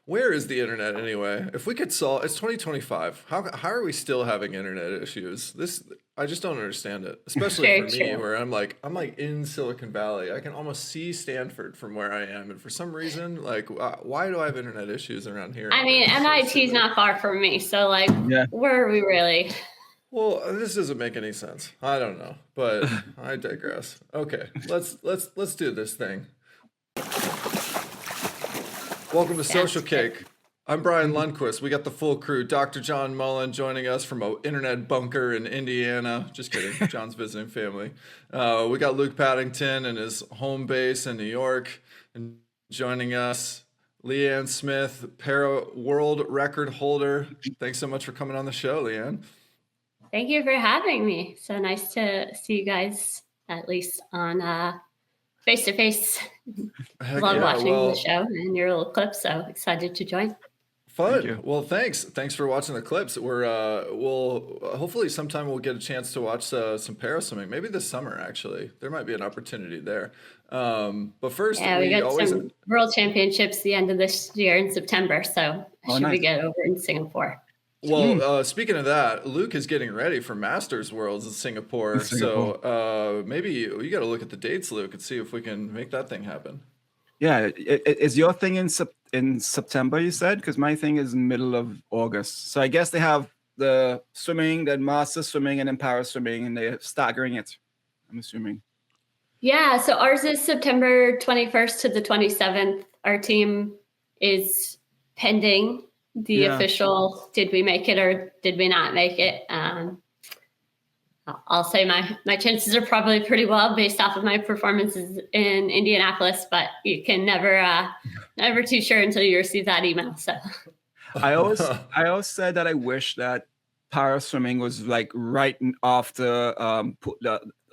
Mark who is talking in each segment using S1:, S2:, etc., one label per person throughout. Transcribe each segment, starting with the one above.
S1: Where is the internet anyway? If we could solve, it's 2025. How are we still having internet issues? I just don't understand it. Especially
S2: Very
S1: for me,
S2: true.
S1: where I'm like in Silicon Valley. I can almost see Stanford from where I am, and for some reason, like, why do I have internet issues around here?
S2: I mean,
S1: It's so
S2: MIT is
S1: silly.
S2: not far from me, so like,
S3: Yeah.
S2: where are we really?
S1: Well, this doesn't make any sense. I don't know, but I digress. Okay, let's do this thing. Welcome to
S2: Sounds
S1: Social
S2: good.
S1: Cake. I'm Brian Lundquist. We got the full crew. Dr. John Mullen joining us from an internet bunker in Indiana. Just kidding. John's visiting family. We got Luke Paddington and his home base in New York. And joining us, Leanne Smith, para world record holder. Thanks so much for coming on the show, Leanne.
S2: Thank you for having me. So nice to see you guys, at least on face to face. Love watching the show and your little clips. So excited to join.
S1: Fun. Well, thanks. Thanks for watching the clips. We'll hopefully sometime we'll get a chance to watch some para swimming. Maybe this summer, actually. There might be an opportunity there. But first,
S2: yeah, we got some world championships the end of this year in September. So we get over in Singapore?
S1: Well, speaking of that, Luke is getting ready for Masters Worlds in Singapore. So maybe you got to look at the dates, Luke, and see if we can make that thing happen.
S3: Yeah, is your thing in September, you said? Because my thing is middle of August. So I guess they have the swimming, then master swimming, and then para swimming, and they're staggering it, I'm assuming.
S2: Yeah, so ours is September 21st to the 27th. Our team is pending the official, did we make it or did we not make it? I'll say my chances are probably pretty well based off of my performances in Indianapolis, but you can never too sure until you receive that email. So
S3: I always said that I wish that para swimming was like right after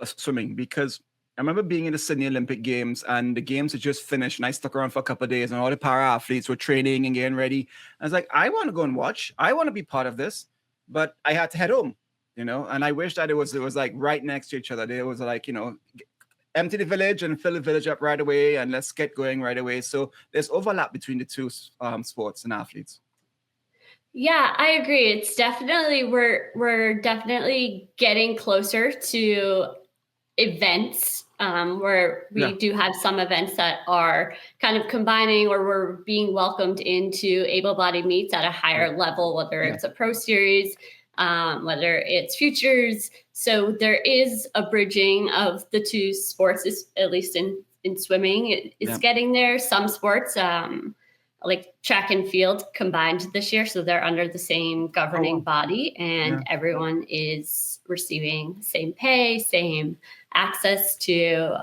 S3: swimming, because I remember being in the Sydney Olympic Games and the games had just finished and I stuck around for a couple of days and all the para athletes were training and getting ready. I was like, I want to go and watch. I want to be part of this, but I had to head home. And I wish that it was like right next to each other. There was like, empty the village and fill the village up right away and let's get going right away. So there's overlap between the two sports and athletes.
S2: Yeah, I agree. It's definitely, we're definitely getting closer to events where we do have some events that are kind of combining or we're being welcomed into able-bodied meets at a higher level, whether it's a pro series, whether it's futures. So there is a bridging of the two sports, at least in swimming, it's getting there. Some sports, like track and field, combined this year. So they're under the same governing body and everyone is receiving same pay, same access to,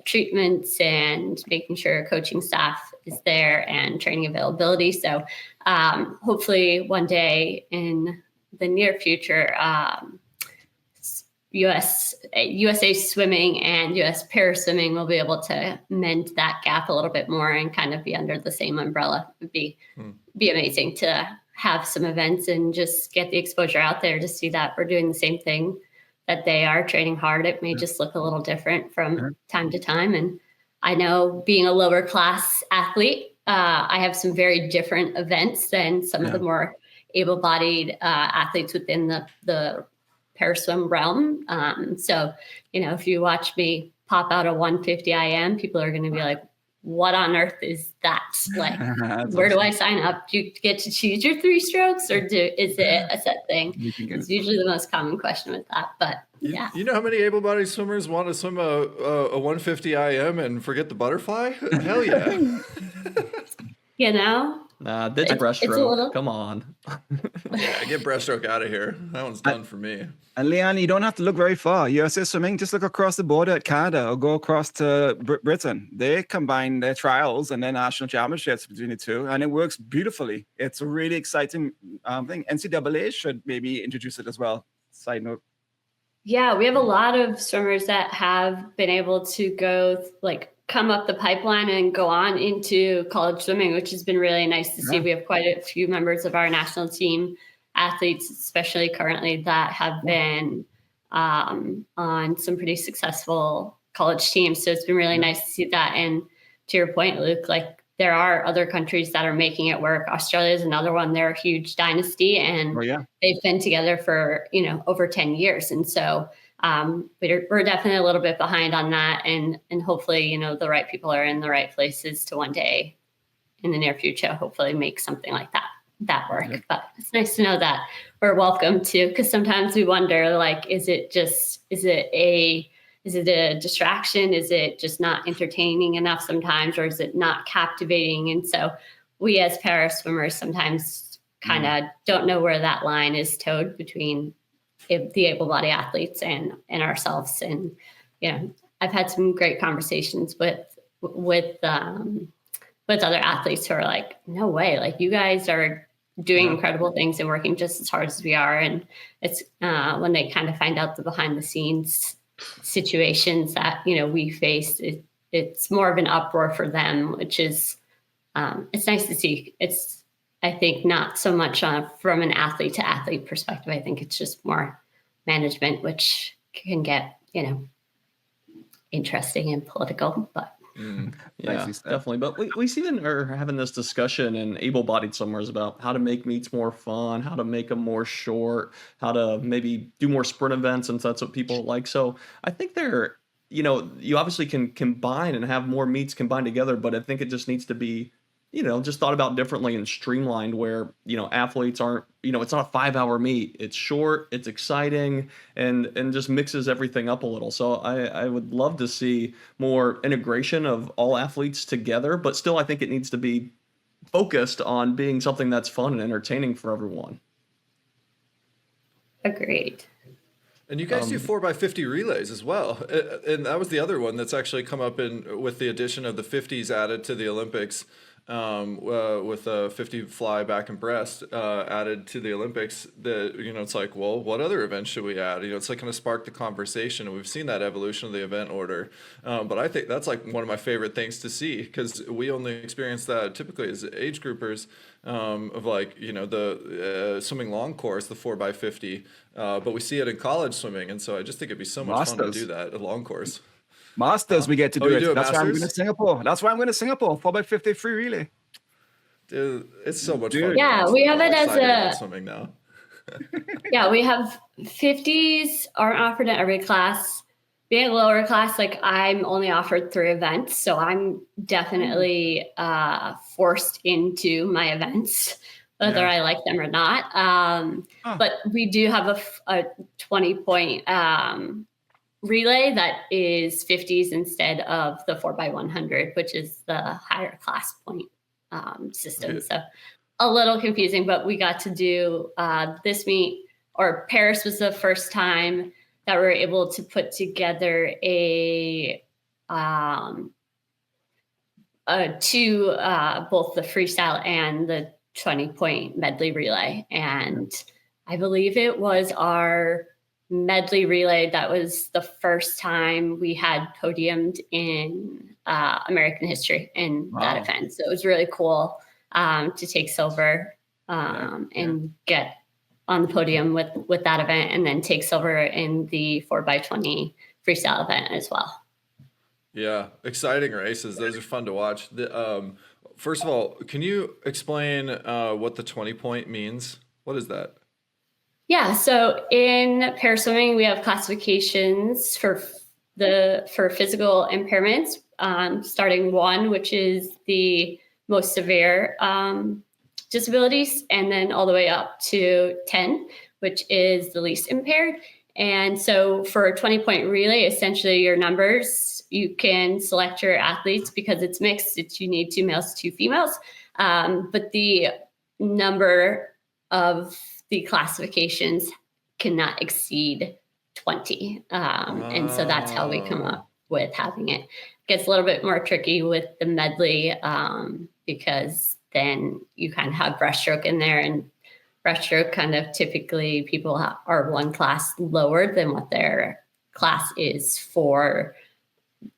S2: treatments and making sure coaching staff is there and training availability. So hopefully one day in the near future, USA swimming and US para swimming will be able to mend that gap a little bit more and kind of be under the same umbrella. It would be amazing to have some events and just get the exposure out there to see that we're doing the same thing that they are, training hard. It may just look a little different from time to time. And I know, being a lower class athlete, I have some very different events than some of the more able-bodied athletes within the paraswim realm. So, if you watch me pop out a 150 IM, people are going to be like, what on earth is that? Like, where do I sign up? Do you get to choose your 3 strokes or is it a set thing? It's usually the most common question with that, but yeah.
S1: You know how many able-bodied swimmers want to swim a 150 IM and forget the butterfly? Hell yeah.
S4: Nah, that's breaststroke. Come on.
S1: Yeah, get breaststroke out of here. That one's done for me.
S3: And Leanne, you don't have to look very far. USA Swimming, just look across the border at Canada or go across to Britain. They combine their trials and their national championships between the two, and it works beautifully. It's a really exciting thing. NCAA should maybe introduce it as well. Side note.
S2: Yeah, we have a lot of swimmers that have been able to go come up the pipeline and go on into college swimming, which has been really nice to see. We have quite a few members of our national team athletes, especially currently, that have been on some pretty successful college teams. So it's been really nice to see that. And to your point, Luke, like there are other countries that are making it work. Australia is another one. They're a huge dynasty, and they've been together for, over 10 years. And so we're definitely a little bit behind on that. And hopefully, the right people are in the right places to one day in the near future, hopefully make something like that work. Yeah. But it's nice to know that we're welcome to, because sometimes we wonder, like, is it a distraction? Is it just not entertaining enough sometimes, or is it not captivating? And so we as para swimmers sometimes kind of don't know where that line is towed between the able-bodied athletes and ourselves. And, I've had some great conversations with other athletes who are like, no way, like, you guys are doing incredible things and working just as hard as we are. And it's when they kind of find out the behind the scenes situations that, we face, it's more of an uproar for them, which is, it's nice to see. It's, I think, not so much from an athlete to athlete perspective. I think it's just more management, which can get, interesting and political, but
S4: yeah, definitely. But we see them are having this discussion in able-bodied swimmers about how to make meets more fun, how to make them more short, how to maybe do more sprint events, and that's what people like. So I think they're, you obviously can combine and have more meets combined together, but I think it just needs to be, just thought about differently and streamlined where, athletes aren't, it's not a 5-hour meet. It's short, it's exciting, and just mixes everything up a little. So I would love to see more integration of all athletes together, but still I think it needs to be focused on being something that's fun and entertaining for everyone.
S2: Agreed.
S1: And you guys do 4x50 relays as well. And that was the other one that's actually come up with the addition of the 50s added to the Olympics. With a 50 fly back and breast added to the Olympics, it's like, well, what other events should we add? It's like going to spark the conversation, and we've seen that evolution of the event order. But I think that's like one of my favorite things to see, because we only experience that typically as age groupers of like, the swimming long course, the 4x50, but we see it in college swimming, and so I just think it'd be so much fun to do that at long course.
S3: Masters, we get to do it. That's
S1: Masters?
S3: why I'm going to Singapore. That's why I'm going to Singapore. 4x50 free relay.
S1: Dude, it's so much fun.
S2: Yeah, we have it as a
S1: swimming now.
S2: Yeah, we have 50s aren't offered in every class. Being a lower class, like, I'm only offered 3 events, so I'm definitely forced into my events, whether I like them or not. But we do have a 20-point relay that is 50s instead of the 4x100, which is the higher class point system. So a little confusing, but we got to do this meet, or Paris was the first time that we were able to put together a two both the freestyle and the 20-point medley relay. And I believe it was our medley relay that was the first time we had podiumed in American history in that event. So it was really cool to take silver and get on the podium with that event, and then take silver in the 4x20 freestyle event as well.
S1: Yeah, exciting races. Those are fun to watch. First of all, can you explain what the 20-point means? What is that?
S2: Yeah, so in paraswimming, we have classifications for physical impairments, starting 1, which is the most severe disabilities, and then all the way up to 10, which is the least impaired. And so for a 20-point relay, essentially your numbers, you can select your athletes because it's mixed. You need 2 males, 2 females, but the number of the classifications cannot exceed 20. And so that's how we come up with having it. It gets a little bit more tricky with the medley because then you kind of have breaststroke in there, and breaststroke kind of typically people are one class lower than what their class is for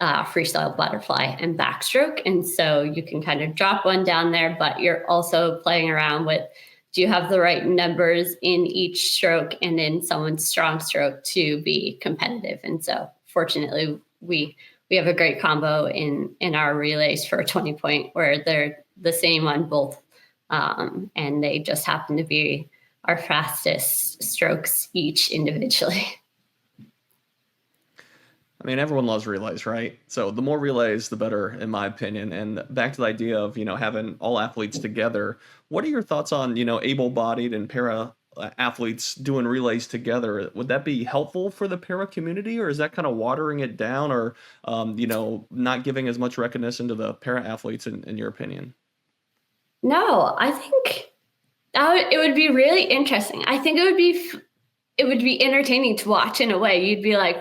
S2: freestyle butterfly and backstroke. And so you can kind of drop one down there, but you're also playing around with, do you have the right numbers in each stroke and in someone's strong stroke to be competitive? And so fortunately, we we have a great combo in our relays for a 20-point where they're the same on both. And they just happen to be our fastest strokes each individually.
S4: I mean, everyone loves relays, right? So the more relays, the better, in my opinion. And back to the idea of, having all athletes together. What are your thoughts on, able-bodied and para athletes doing relays together? Would that be helpful for the para community, or is that kind of watering it down, or, not giving as much recognition to the para athletes in your opinion?
S2: No, I think it would be really interesting. I think it would be entertaining to watch in a way. You'd be like,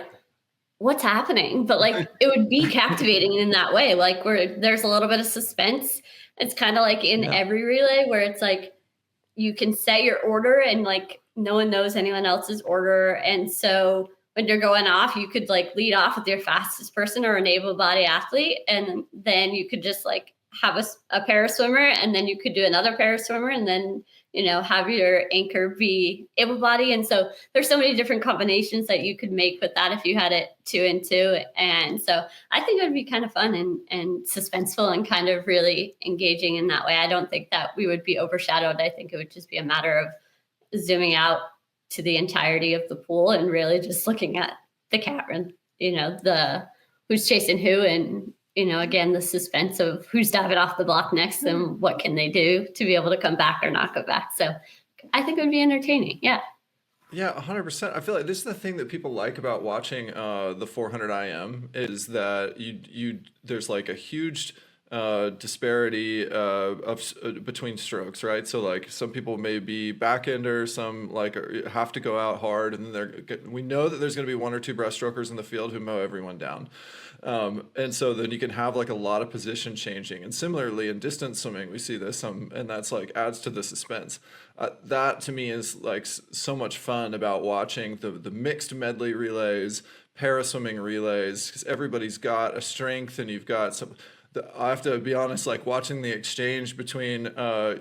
S2: what's happening? But like, it would be captivating in that way. Like where there's a little bit of suspense. It's kind of like in every relay where it's like, you can set your order and like, no one knows anyone else's order. And so when you're going off, you could like lead off with your fastest person or an able-bodied athlete. And then you could just like have a para swimmer, and then you could do another para swimmer, and then, have your anchor be able-bodied. And so there's so many different combinations that you could make with that if you had it 2 and 2. And so I think it would be kind of fun and suspenseful and kind of really engaging in that way. I don't think that we would be overshadowed. I think it would just be a matter of zooming out to the entirety of the pool and really just looking at the cat and, the who's chasing who, and, again, the suspense of who's diving off the block next and what can they do to be able to come back or not go back. So I think it would be entertaining. Yeah.
S1: Yeah, 100%. I feel like this is the thing that people like about watching the 400 IM is that there's like a huge disparity between strokes, right? So like some people may be back-enders, some like have to go out hard, and then we know that there's going to be 1 or 2 breaststrokers in the field who mow everyone down. And so then you can have like a lot of position changing. And similarly in distance swimming, we see this, and that's like adds to the suspense. That to me is like so much fun about watching the mixed medley relays, para swimming relays, because everybody's got a strength, and you've got some. I have to be honest, like watching the exchange between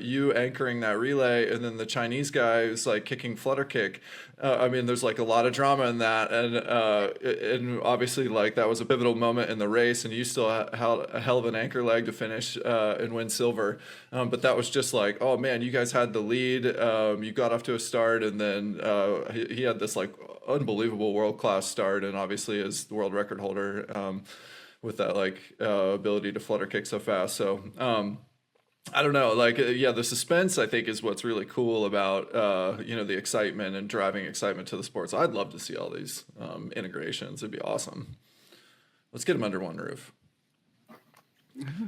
S1: you anchoring that relay and then the Chinese guy who's like kicking flutter kick. I mean, there's like a lot of drama in that, and obviously like that was a pivotal moment in the race, and you still held a hell of an anchor leg to finish and win silver. But that was just like, oh man, you guys had the lead. You got off to a start, and then he had this like unbelievable world-class start, and obviously is the world record holder. With that like ability to flutter kick so fast. So I don't know, like the suspense I think is what's really cool about the excitement and driving excitement to the sports. I'd love to see all these integrations. It'd be awesome. Let's get them under one roof. Mm-hmm.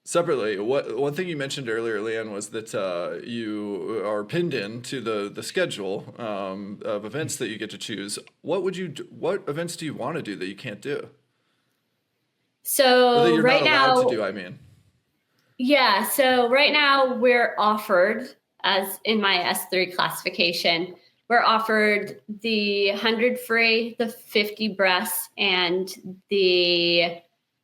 S1: Separately, one thing you mentioned earlier, Leanne, was that you are pinned in to the schedule of events that you get to choose. What events do you want to do that you can't do?
S2: So
S1: that you're
S2: right
S1: not allowed
S2: now,
S1: to do, I mean.
S2: Yeah. So right now we're offered, as in my S3 classification, we're offered the 100 free, the 50 breast, and the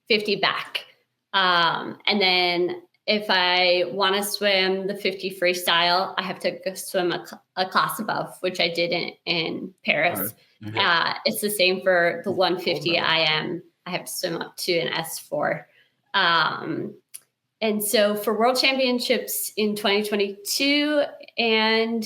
S2: 50 back. And then if I want to swim the 50 freestyle, I have to go swim a class above, which I did in Paris. Mm-hmm. It's the same for the 150 IM. I have to swim up to an S4. And so for World Championships in 2022 and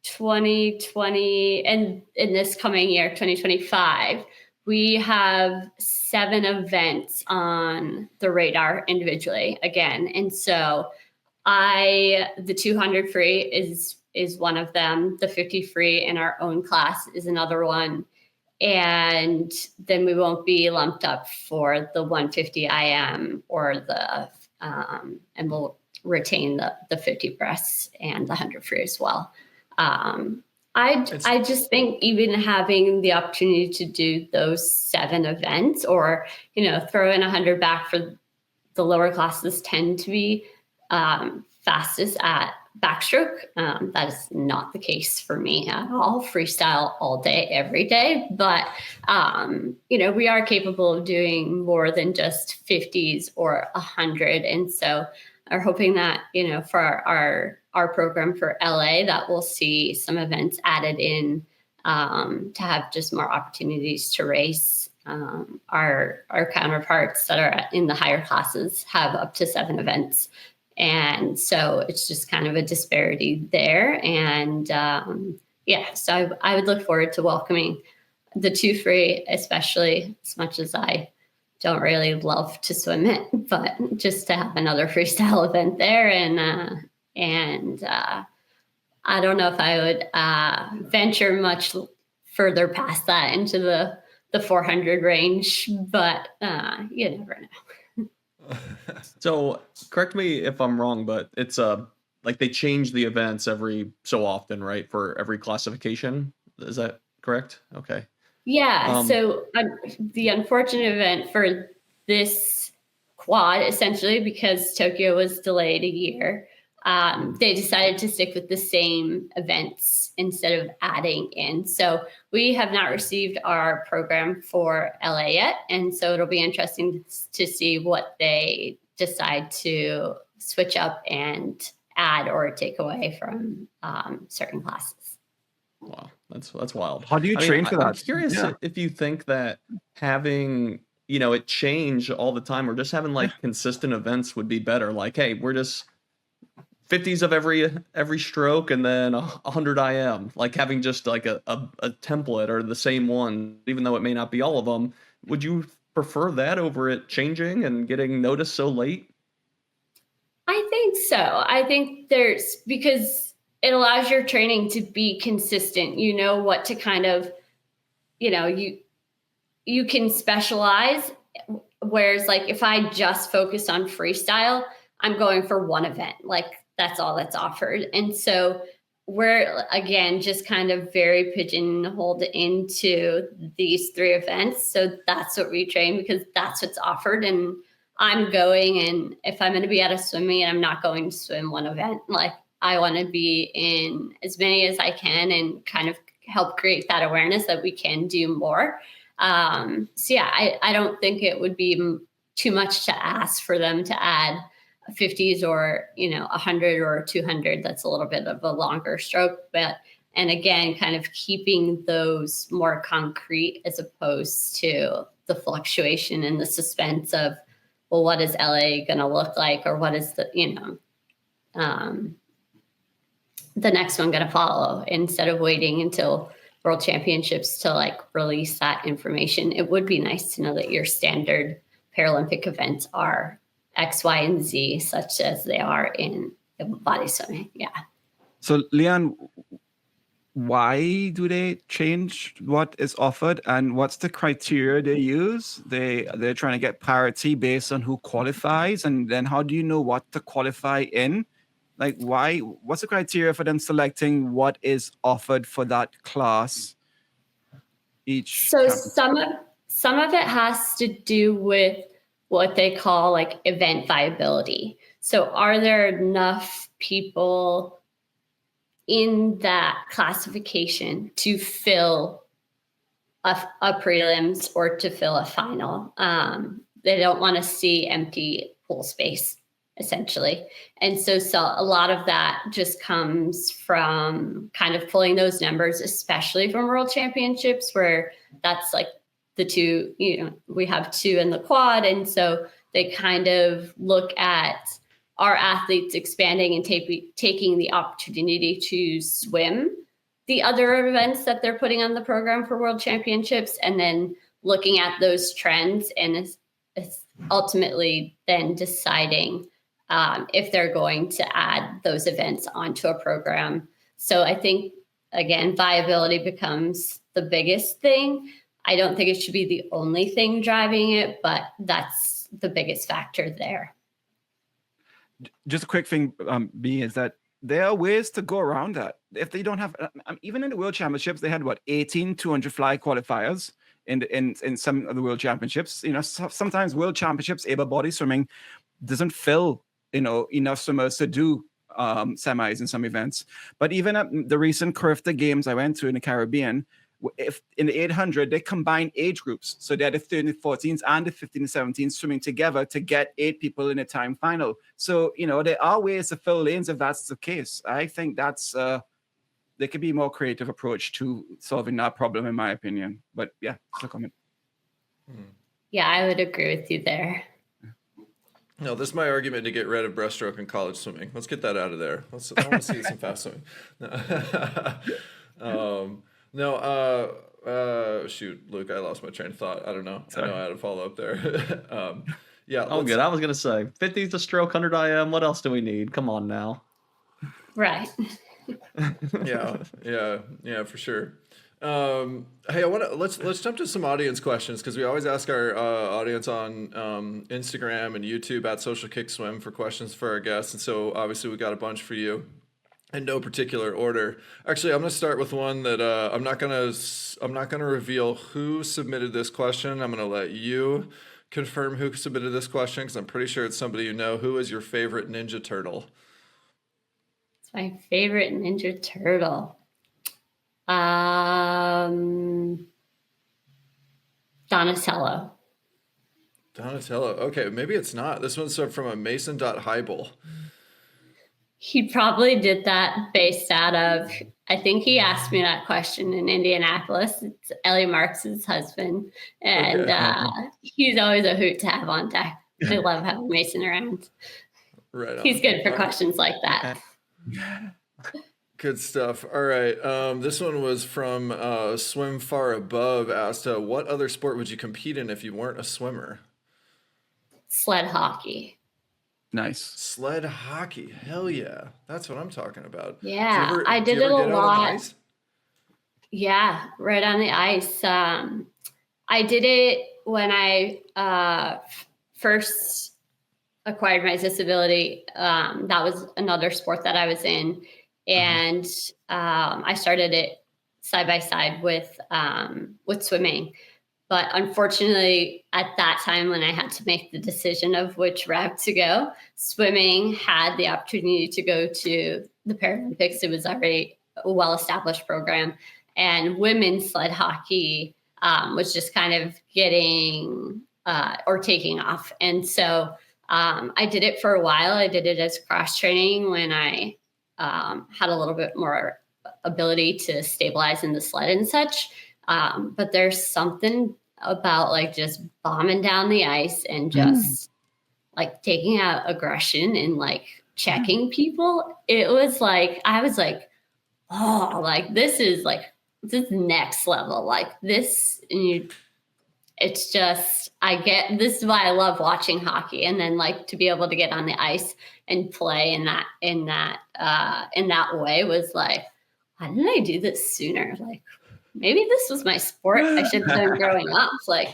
S2: 2020, and in this coming year, 2025, we have 7 events on the radar individually again. And so the 200 free is one of them. The 50 free in our own class is another one. And then we won't be lumped up for the 150 IM or and we'll retain the 50 breasts and the 100 free as well. I just think even having the opportunity to do those 7 events, or throw in 100 back for the lower classes, tend to be fastest at backstroke. That is not the case for me at all. Freestyle all day, every day. But, we are capable of doing more than just 50s or 100. And so are hoping that, for our program for LA, that we'll see some events added in to have just more opportunities to race. our counterparts that are in the higher classes have up to 7 events. And so it's just kind of a disparity there. And so I would look forward to welcoming the 2 free, especially as much as I don't really love to swim it, but just to have another freestyle event there. And I don't know if I would venture much further past that into the 400 range, but you never know.
S4: So correct me if I'm wrong, but it's like they change the events every so often, right? For every classification. Is that correct? Okay.
S2: Yeah. So the unfortunate event for this quad, essentially, because Tokyo was delayed a year, they decided to stick with the same events instead of adding in. So we have not received our program for LA yet. And so it'll be interesting to see what they decide to switch up and add or take away from certain classes.
S4: Wow, that's wild.
S3: How do you train for that?
S4: I'm curious if you think that having, it change all the time or just having like consistent events would be better. Like, hey, we're just 50s of every stroke and then 100 IM, like having just like a template or the same one, even though it may not be all of them. Would you prefer that over it changing and getting noticed so late?
S2: I think so. I think because it allows your training to be consistent. You know what to kind of, you can specialize. Whereas like if I just focus on freestyle, I'm going for one event. Like that's all that's offered. And so we're, again, just kind of very pigeonholed into these 3 events. So that's what we train because that's what's offered. And I'm going, and if I'm going to be at a swim meet, I'm not going to swim one event. Like I want to be in as many as I can and kind of help create that awareness that we can do more. I don't think it would be too much to ask for them to add 50s or 100 or 200. That's a little bit of a longer stroke, and again, kind of keeping those more concrete as opposed to the fluctuation and the suspense of, well, what is LA going to look like, or what is the next one going to follow, instead of waiting until World Championships to like release that information. It would be nice to know that your standard Paralympic events are X, Y, and Z, such as they are in Able-Bodied swimming. Yeah.
S3: So, Leanne, why do they change what is offered, and what's the criteria they use? They're trying to get parity based on who qualifies, and then how do you know what to qualify in? Like, why? What's the criteria for them selecting what is offered for that class?
S2: So some of it has to do with what they call like event viability. So are there enough people in that classification to fill a prelims or to fill a final? They don't want to see empty pool space, essentially. And so a lot of that just comes from kind of pulling those numbers, especially from World Championships, where that's like the 2, we have 2 in the quad. And so they kind of look at our athletes expanding and taking the opportunity to swim the other events that they're putting on the program for World Championships, and then looking at those trends and ultimately then deciding if they're going to add those events onto a program. So I think, again, viability becomes the biggest thing. I don't think it should be the only thing driving it, but that's the biggest factor there.
S3: Just a quick thing, B, is that there are ways to go around that. If they don't have, even in the World Championships, they had 18 200 fly qualifiers in some of the World Championships. Sometimes World Championships able-bodied swimming doesn't fill enough swimmers to do semis in some events. But even at the recent Curfta games I went to in the Caribbean, if in the 800 they combine age groups, so they're the 13 and 14s and the 15 and 17s swimming together to get 8 people in a time final. So there are ways to fill lanes if that's the case. I think that's there could be a more creative approach to solving that problem, in my opinion. But yeah, just a comment.
S2: Yeah, I would agree with you there.
S1: No, this is my argument to get rid of breaststroke in college swimming. Let's get that out of there. I want to see some fast swimming. Shoot, Luke, I lost my train of thought. I don't know.
S3: Sorry.
S1: I know I had to follow up there. Yeah.
S4: Oh, good. I was going to say 50's a stroke, 100 IM. What else do we need? Come on now.
S2: Right.
S1: Yeah, for sure. Hey, let's jump to some audience questions, because we always ask our audience on Instagram and YouTube at Social Kick Swim for questions for our guests, and so obviously we got a bunch for you in no particular order. Actually, I'm going to start with one that I'm not gonna reveal who submitted this question. I'm going to let you confirm who submitted this question, because I'm pretty sure it's somebody you know. Who is your favorite Ninja Turtle?
S2: It's my favorite Ninja Turtle. Donatello.
S1: Okay, maybe it's not. This one's from a Mason.Hybel.
S2: He probably did that based out of, I think he asked me that question in Indianapolis. It's Ellie Marks' husband. And
S1: Okay.
S2: He's always a hoot to have on deck. I love having Mason around.
S1: Right on.
S2: He's good for questions like that.
S1: Good stuff. All right. This one was from Swim Far Above, asked, what other sport would you compete in if you weren't a swimmer?
S2: Sled hockey.
S3: Nice.
S1: Sled hockey. Hell yeah. That's what I'm talking about.
S2: Yeah, I
S1: do
S2: did
S1: you
S2: it
S1: ever
S2: a
S1: get out on the
S2: lot.
S1: ice?
S2: Yeah, right on the ice. I did it when I first acquired my disability. That was another sport that I was in. And I started it side by side with swimming. But unfortunately, at that time when I had to make the decision of which route to go, swimming had the opportunity to go to the Paralympics. It was already a well-established program. And women's sled hockey was just kind of getting or taking off. And so I did it for a while. I did it as cross training when I had a little bit more ability to stabilize in the sled and such. But there's something about like just bombing down the ice and just like taking out aggression and like checking people. It was like, I was like, oh, like this is next level. Like this, and it's just, this is why I love watching hockey. And then like to be able to get on the ice and play in that way was like, why didn't I do this sooner? Like, maybe this was my sport I should have done growing up. Like,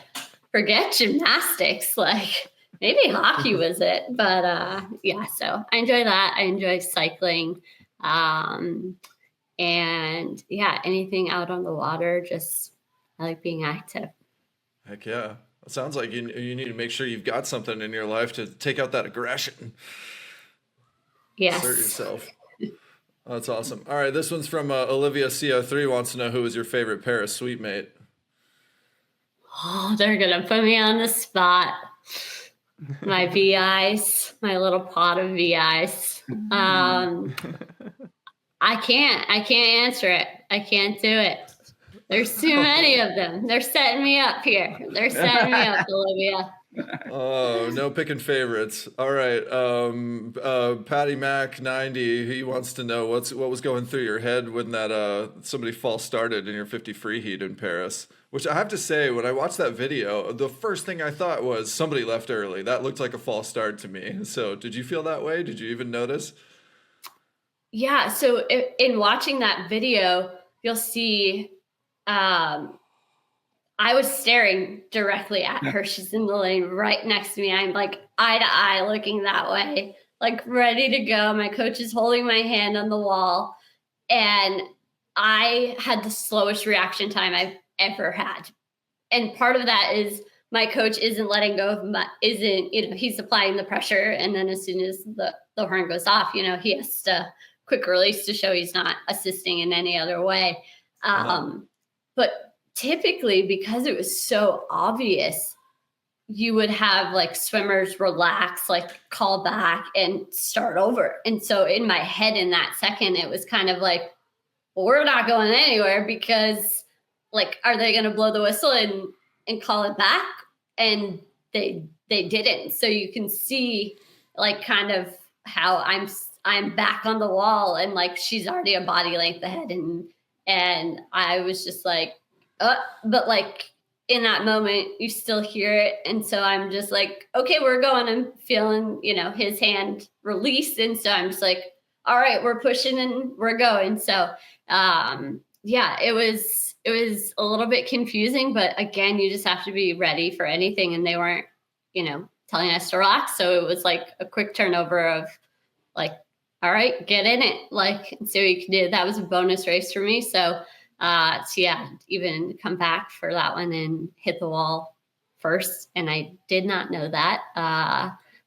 S2: forget gymnastics. Like, maybe hockey was it. But yeah, so I enjoy that. I enjoy cycling. And yeah, anything out on the water, I like being active.
S1: Heck yeah. It sounds like you need to make sure you've got something in your life to take out that aggression.
S2: Yes.
S1: Assert yourself. That's awesome. All right, this one's from Olivia CO3, wants to know who is your favorite Paris sweet mate.
S2: Oh, they're gonna put me on the spot. My VIs, my little pot of VIs. I can't answer it. I can't do it. There's too many of them. They're setting me up here. They're setting me up, Olivia.
S1: Oh, no picking favorites. All right. Patty Mac 90, he wants to know what was going through your head when that somebody false started in your 50 free heat in Paris. Which I have to say, when I watched that video, the first thing I thought was somebody left early. That looked like a false start to me. So did you feel that way? Did you even notice?
S2: Yeah. So in watching that video, you'll see I was staring directly at her. She's in the lane right next to me. I'm like eye to eye looking that way, like ready to go. My coach is holding my hand on the wall. And I had the slowest reaction time I've ever had. And part of that is my coach isn't letting go of he's applying the pressure. And then as soon as the horn goes off, he has to quick release to show he's not assisting in any other way. But typically, because it was so obvious, you would have like swimmers relax, like call back and start over. And so in my head in that second, it was kind of like, well, we're not going anywhere because like, are they going to blow the whistle and and call it back, and they didn't. So you can see like kind of how I'm back on the wall, and like she's already a body length ahead, and I was just like, but like in that moment you still hear it, and so I'm just like, okay, we're going. I'm feeling, his hand release, and so I'm just like, all right, we're pushing and we're going. So yeah, it was a little bit confusing, but again, you just have to be ready for anything, and they weren't telling us to relax, so it was like a quick turnover of like, all right, get in it, like, see what you can do. That was a bonus race for me. So yeah, even come back for that one and hit the wall first. And I did not know that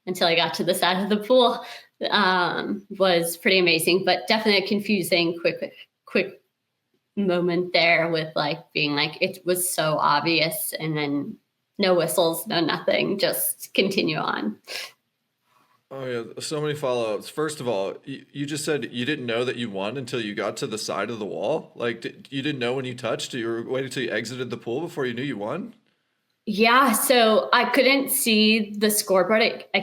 S2: until I got to the side of the pool. Was pretty amazing, but definitely a confusing, quick moment there with like being like, it was so obvious, and then no whistles, no nothing, just continue on.
S1: Oh yeah, so many follow-ups. First of all, you just said you didn't know that you won until you got to the side of the wall. Like, you didn't know when you touched? You were waiting until you exited the pool before you knew you won?
S2: Yeah, so I couldn't see the scoreboard. I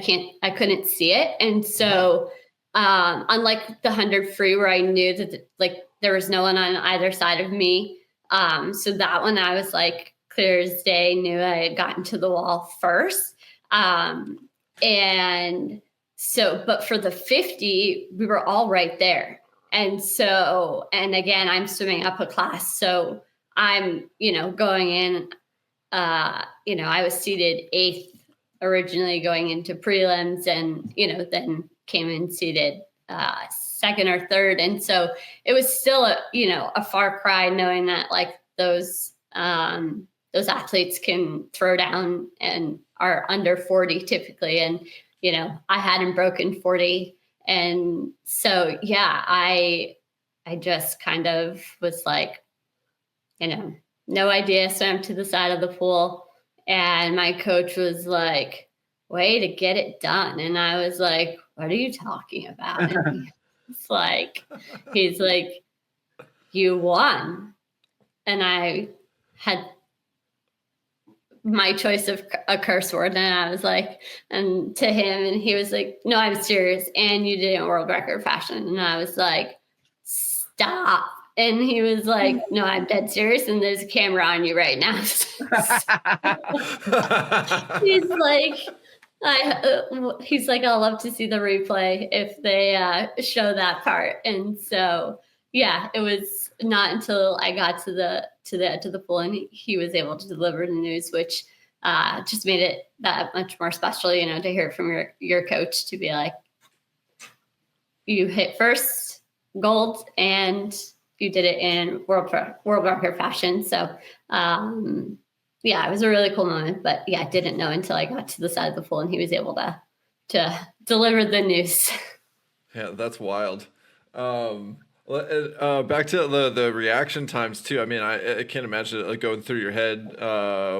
S2: couldn't see it, and so unlike the 100 free where I knew that like there was no one on either side of me, so that one I was like clear as day, knew I had gotten to the wall first, and so, but for the 50, we were all right there. And so, and again, I'm swimming up a class. So I'm, going in, I was seated 8th originally going into prelims, and, then came in seated 2nd or 3rd. And so it was still a far cry, knowing that like those athletes can throw down and are under 40 typically. And, I hadn't broken 40. And so, yeah, I just kind of was like, no idea. Swam to the side of the pool, and my coach was like, way to get it done. And I was like, what are you talking about? And he's like, you won. And I had my choice of a curse word, and I was like, and to him, and he was like, no, I'm serious, and you did it in world record fashion. And I was like, stop. And he was like, no, I'm dead serious, and there's a camera on you right now. He's like, I'll love to see the replay if they show that part. And so yeah, it was not until I got to the edge of the pool and he was able to deliver the news, which just made it that much more special, to hear from your coach, to be like, you hit first, gold, and you did it in world record fashion. So yeah, it was a really cool moment. But yeah, I didn't know until I got to the side of the pool and he was able to deliver the news.
S1: Yeah, that's wild. Back to the reaction times too. I mean, I can't imagine it like going through your head.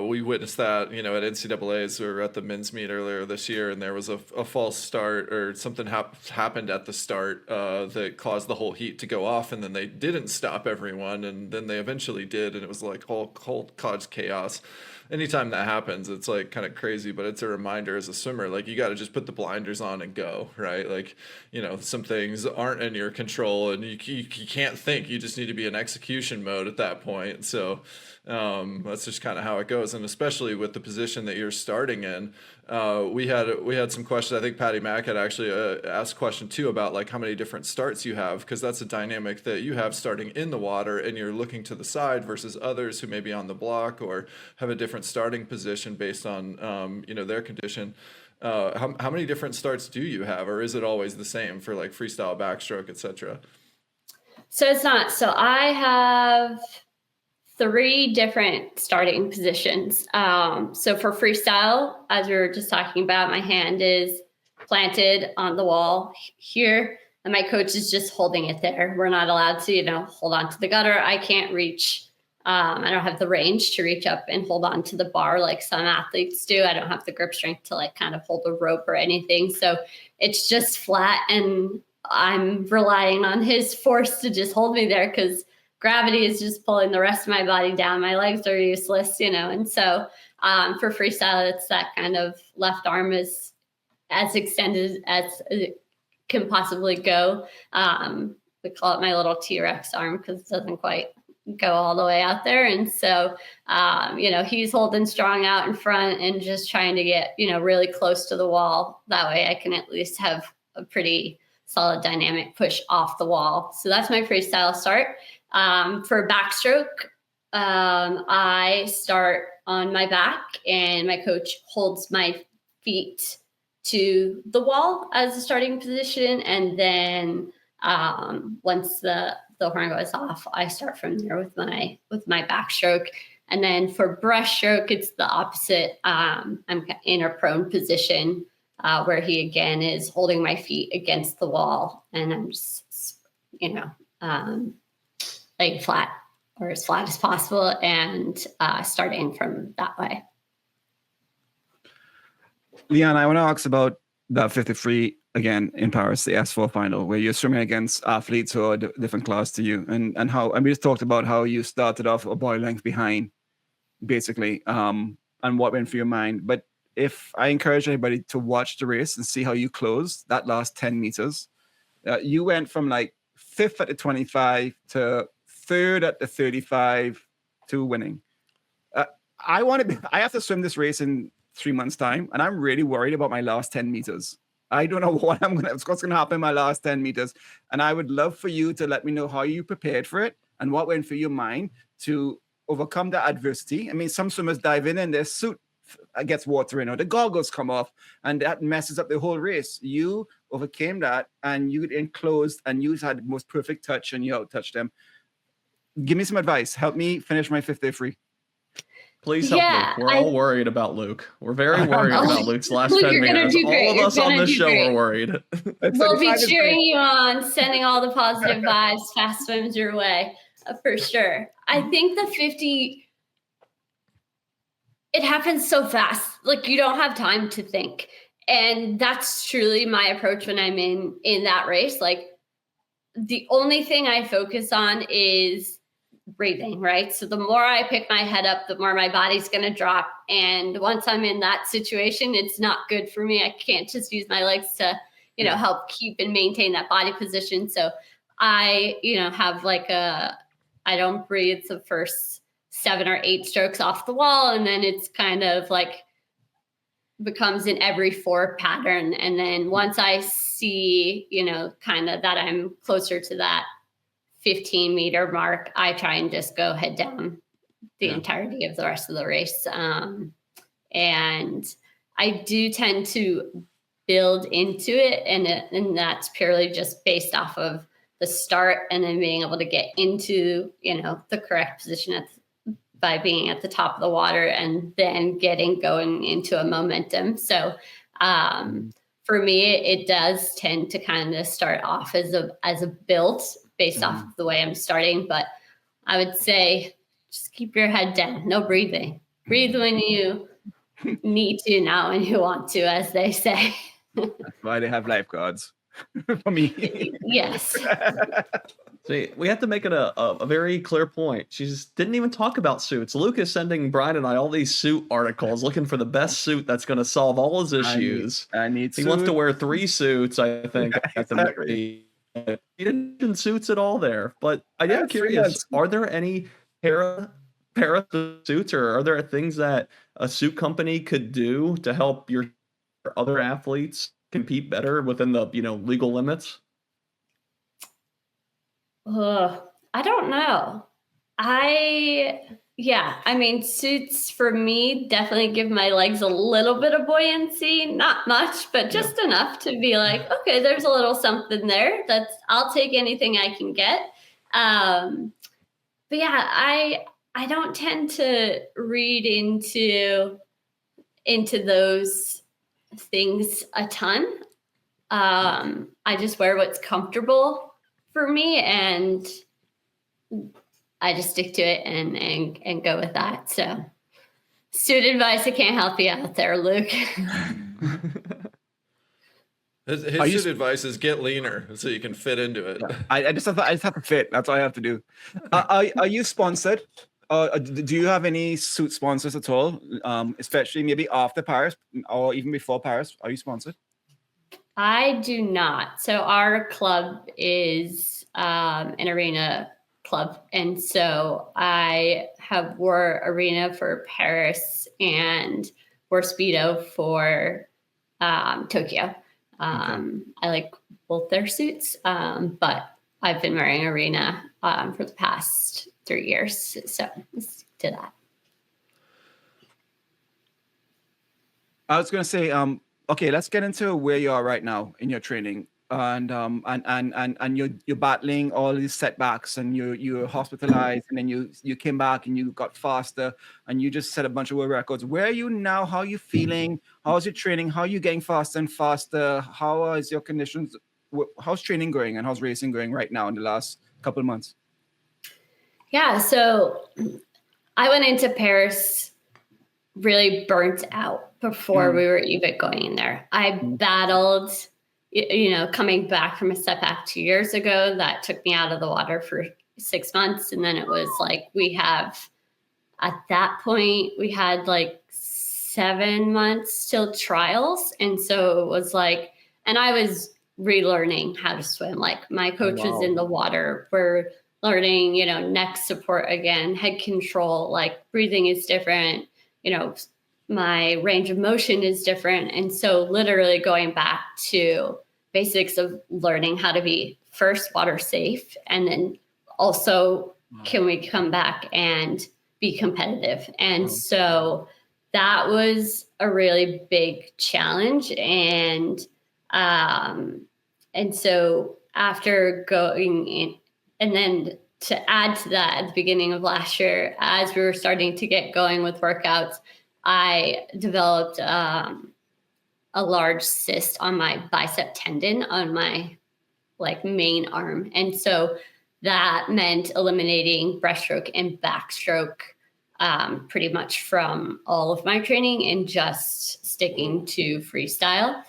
S1: We witnessed that, at NCAA's. We were at the men's meet earlier this year, and there was a false start or something happened at the start that caused the whole heat to go off, and then they didn't stop everyone, and then they eventually did, and it was like whole caused chaos. Anytime that happens, it's like kind of crazy, but it's a reminder as a swimmer, like you got to just put the blinders on and go, right? Like, some things aren't in your control, and you can't think. You just need to be in execution mode at that point. So that's just kind of how it goes. And especially with the position that you're starting in, we had some questions. I think Patty Mack had actually asked a question too about like how many different starts you have, because that's a dynamic that you have starting in the water and you're looking to the side versus others who may be on the block or have a different starting position based on their condition. How many different starts do you have, or is it always the same for like freestyle, backstroke, etc.?
S2: So it's not. So I have 3 different starting positions. So for freestyle, as we were just talking about, my hand is planted on the wall here, and my coach is just holding it there. We're not allowed to, hold on to the gutter. I can't reach. I don't have the range to reach up and hold on to the bar like some athletes do. I don't have the grip strength to like kind of hold a rope or anything. So it's just flat, and I'm relying on his force to just hold me there, because gravity is just pulling the rest of my body down. My legs are useless, and so for freestyle, it's that kind of left arm is as extended as it can possibly go. We call it my little T-Rex arm because it doesn't quite go all the way out there. And so, he's holding strong out in front and just trying to get, really close to the wall. That way I can at least have a pretty solid dynamic push off the wall. So that's my freestyle start. For backstroke, I start on my back and my coach holds my feet to the wall as a starting position. And then once the horn goes off, I start from there with my backstroke. And then for breaststroke, it's the opposite. I'm in a prone position where he again is holding my feet against the wall, and I'm just, laying flat or as flat as possible, and starting from that way.
S3: Leanne, I want to ask about the 53 again in Paris, the S4 final, where you're swimming against athletes who are different class to you, and we just talked about how you started off a body length behind, basically, and what went through your mind. But if I encourage anybody to watch the race and see how you closed that last 10 meters, you went from like 5th at the 25 to 3rd at the 35 to winning. I have to swim this race in 3 months' time, and I'm really worried about my last 10 meters. I don't know what's going to happen in my last 10 meters. And I would love for you to let me know how you prepared for it and what went through your mind to overcome the adversity. I mean, some swimmers dive in and their suit gets water in, or the goggles come off, and that messes up the whole race. You overcame that, and you enclosed, and you had the most perfect touch, and you out-touched them. Give me some advice. Help me finish my 53.
S4: Please help Luke. We're all worried about Luke. We're very worried about Luke's last 10 meters. All of us on this show are worried.
S2: We'll be cheering you on, sending all the positive vibes, fast swims your way, for sure. I think the 50, it happens so fast. Like, you don't have time to think. And that's truly my approach when I'm in that race. Like, the only thing I focus on is breathing, right? So the more I pick my head up, the more my body's going to drop. And once I'm in that situation, it's not good for me. I can't just use my legs to, help keep and maintain that body position. So I, have I don't breathe the first 7 or 8 strokes off the wall. And then it's kind of like becomes an every 4 pattern. And then once I see, kind of that I'm closer to that 15-meter mark, I try and just go head down the entirety of the rest of the race. And I do tend to build into it. And that's purely just based off of the start and then being able to get into, the correct position by being at the top of the water and then going into a momentum. So for me, it does tend to kind of start off as a build based off of the way I'm starting. But I would say just keep your head down. No breathing. Breathe when you need to, not when you want to, as they say.
S3: That's why they have lifeguards for me.
S2: Yes.
S4: See, we have to make it a very clear point. She just didn't even talk about suits. Luke is sending Brian and I all these suit articles looking for the best suit that's going to solve all his issues.
S3: I need
S4: He wants to wear 3 suits, I think, at the movie. He didn't mention suits at all there. But I am curious, are there any para suits, or are there things that a suit company could do to help your other athletes compete better within the legal limits?
S2: I don't know. Suits for me definitely give my legs a little bit of buoyancy, not much, but just enough to be like, okay, there's a little something there. I'll take anything I can get. But yeah, I don't tend to read into those things a ton. I just wear what's comfortable for me, and I just stick to it and go with that. So, student advice, I can't help you out there, Luke.
S1: His advice is get leaner so you can fit into it.
S3: Yeah. I just have to fit. That's all I have to do. Are you sponsored? Do you have any suit sponsors at all? Especially maybe after Paris or even before Paris? Are you sponsored?
S2: I do not. So our club is an arena club, and so I have wore arena for Paris and wore Speedo for Tokyo. I like both their suits, but I've been wearing arena for the past 3 years. So let's do that.
S3: I was gonna say, okay, let's get into where you are right now in your training, and you're battling all these setbacks, and you're hospitalized, and then you came back and you got faster, and you just set a bunch of world records. Where are you now? How are you feeling? How's your training? How are you getting faster and faster? How is your conditions? How's training going, and how's racing going right now in the last couple of months?
S2: Yeah, so I went into Paris really burnt out before we were even going in there. I battled, coming back from a setback 2 years ago that took me out of the water for 6 months. And then it was like, at that point, we had like 7 months till trials. And so it was like, and I was relearning how to swim. Like my coach was in the water. We're learning, neck support again, head control, like breathing is different. My range of motion is different. And so literally going back to basics of learning how to be first water safe. And then also, can we come back and be competitive? And so that was a really big challenge. And so after going in, and then to add to that, at the beginning of last year, as we were starting to get going with workouts, I developed a large cyst on my bicep tendon on my main arm. And so that meant eliminating breaststroke and backstroke pretty much from all of my training and just sticking to freestyle.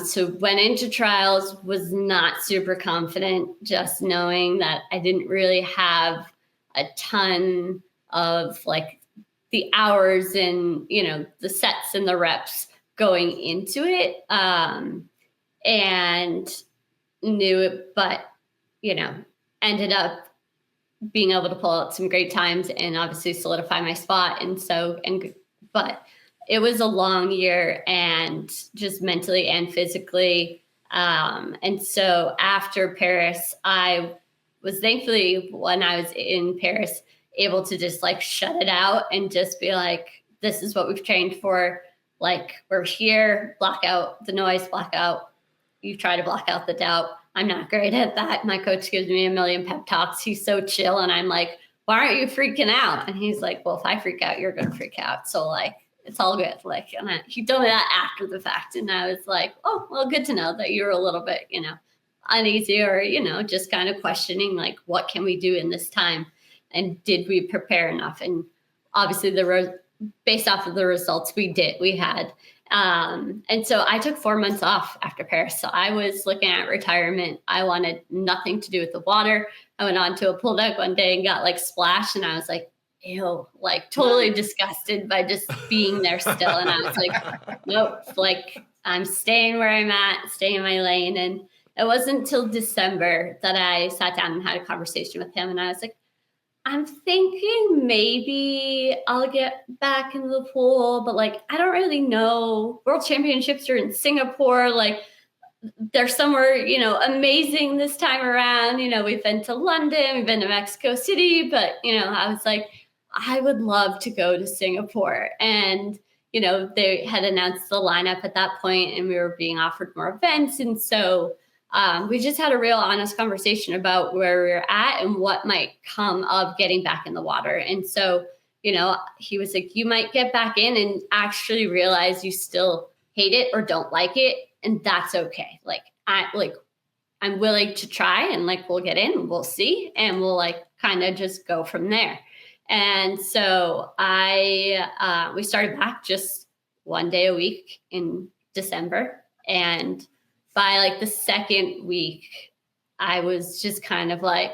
S2: So went into trials, was not super confident, just knowing that I didn't really have a ton of the hours and, the sets and the reps going into it, and knew it, but, ended up being able to pull out some great times and obviously solidify my spot. But it was a long year, and just mentally and physically. And so after Paris, I was thankfully, when I was in Paris, able to just shut it out and just be like, this is what we've trained for. We're here, block out the noise, block out. You try to block out the doubt. I'm not great at that. My coach gives me a million pep talks. He's so chill. And I'm like, why aren't you freaking out? And he's like, well, if I freak out, you're going to freak out. So it's all good. He told me that after the fact. And I was like, oh, well, good to know that you were a little bit, uneasy or, just kind of questioning, what can we do in this time? And did we prepare enough? And obviously based off of the results we had. And so I took 4 months off after Paris. So I was looking at retirement. I wanted nothing to do with the water. I went onto a pool deck one day and got splashed. And I was like, ew, totally disgusted by just being there still. And I was like, nope, I'm staying where I'm at, staying in my lane. And it wasn't until December that I sat down and had a conversation with him. And I was like, I'm thinking maybe I'll get back into the pool, but I don't really know. World Championships are in Singapore. They're somewhere, amazing this time around. We've been to London, we've been to Mexico City, but, I was like, I would love to go to Singapore. And, they had announced the lineup at that point, and we were being offered more events. And so we just had a real honest conversation about where we were at and what might come of getting back in the water. And so, he was like, you might get back in and actually realize you still hate it or don't like it. And that's okay. I'm willing to try, and we'll get in, we'll see. And we'll kind of just go from there. And so we started back just 1 day a week in December, and by like the second week, I was just kind of like,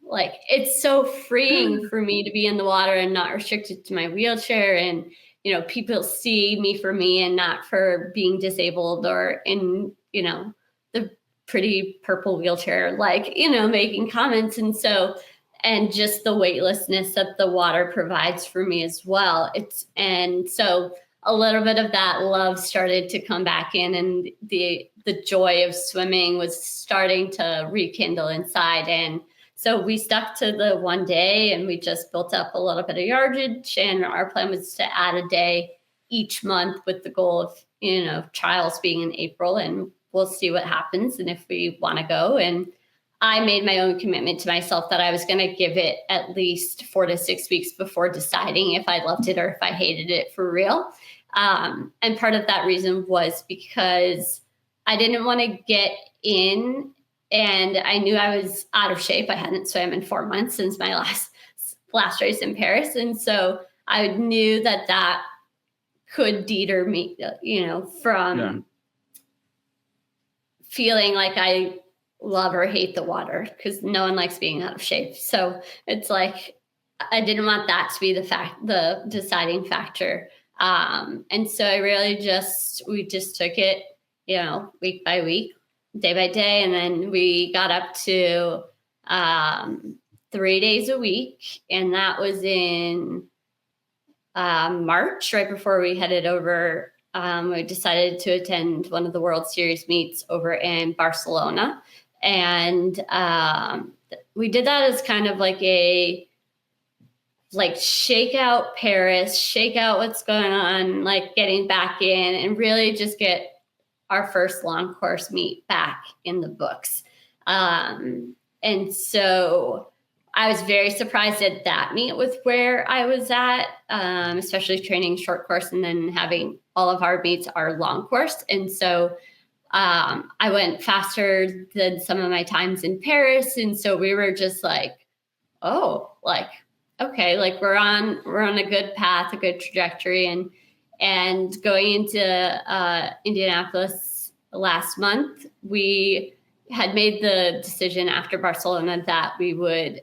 S2: like it's so freeing for me to be in the water and not restricted to my wheelchair. And, you know, people see me for me and not for being disabled or in, you know, the pretty purple wheelchair, like, you know, making comments. And so, and just the weightlessness that the water provides for me as well. And so a little bit of that love started to come back in, and the joy of swimming was starting to rekindle inside. And so we stuck to the one day, and we just built up a little bit of yardage, and our plan was to add a day each month with the goal of, you know, trials being in April, and we'll see what happens and if we want to go. And I made my own commitment to myself that I was going to give it at least 4 to 6 weeks before deciding if I loved it or if I hated it for real. And part of that reason was because I didn't want to get in, and I knew I was out of shape. I hadn't swam in 4 months since my last race in Paris. And so I knew that could deter me, you know, from feeling like I love or hate the water, because no one likes being out of shape. So it's like, I didn't want that to be the deciding factor. And so we just took it, you know, week by week, day by day. And then we got up to 3 days a week. And that was in March, right before we headed over. We decided to attend one of the World Series meets over in Barcelona. And we did that as kind of like shake out Paris, shake out what's going on, like getting back in, and really just get our first long course meet back in the books. And so I was very surprised at that meet with where I was at, especially training short course and then having all of our meets are long course. And so I went faster than some of my times in Paris. And so we were just like, oh, like, okay, like we're on a good path, a good trajectory. And going into Indianapolis last month, we had made the decision after Barcelona that we would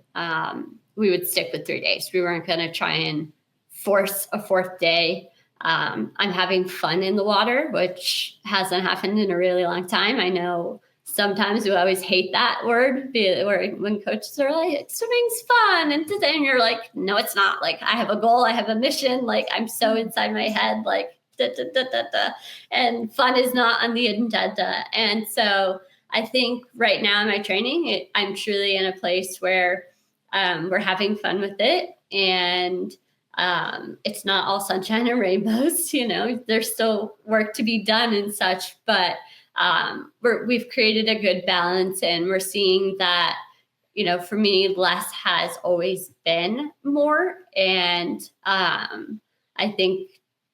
S2: stick with 3 days. We weren't going to try and force a fourth day. I'm having fun in the water, which hasn't happened in a really long time. I know sometimes we always hate that word when coaches are like, swimming's fun. And then you're like, no, it's not. Like, I have a goal. I have a mission. Like, I'm so inside my head, like, and fun is not on the agenda. And so I think right now in my training, I'm truly in a place where we're having fun with it. And it's not all sunshine and rainbows, you know, there's still work to be done and such, but we've created a good balance, and we're seeing that, you know, for me, less has always been more. And I think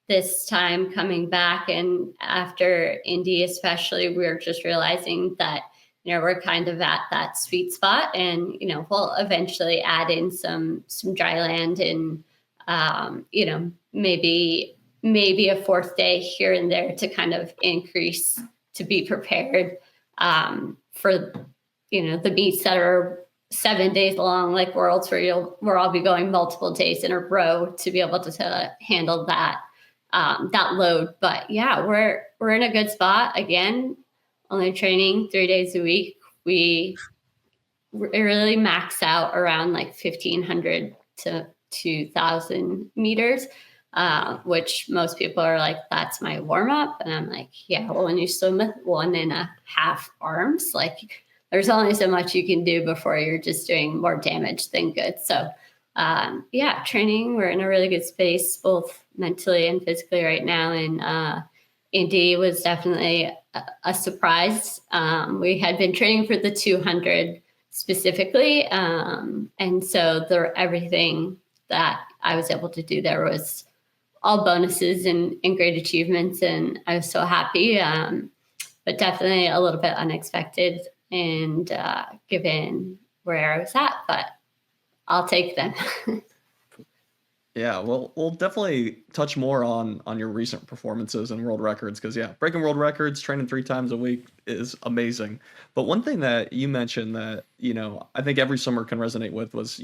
S2: this time coming back, and after Indy especially, we're just realizing that, you know, we're kind of at that sweet spot, and, you know, we'll eventually add in some dry land and, you know, maybe a fourth day here and there to kind of increase, to be prepared for, you know, the meets that are 7 days long, like Worlds, where I'll be going multiple days in a row to be able to handle that load. But yeah, we're in a good spot. Again, only training 3 days a week. We really max out around like 1,500 to 2,000 meters, which most people are like, that's my warm up. And I'm like, yeah, well, when you swim with 1.5 arms, like there's only so much you can do before you're just doing more damage than good. So yeah, training, we're in a really good space, both mentally and physically right now. And Indy was definitely a surprise. We had been training for the 200 specifically. And so everything that I was able to do there was all bonuses and great achievements. And I was so happy, but definitely a little bit unexpected, and given where I was at, but I'll take them.
S4: Yeah, well, we'll definitely touch more on your recent performances and world records because yeah, breaking world records, training 3 times a week is amazing. But one thing that you mentioned that I think every swimmer can resonate with was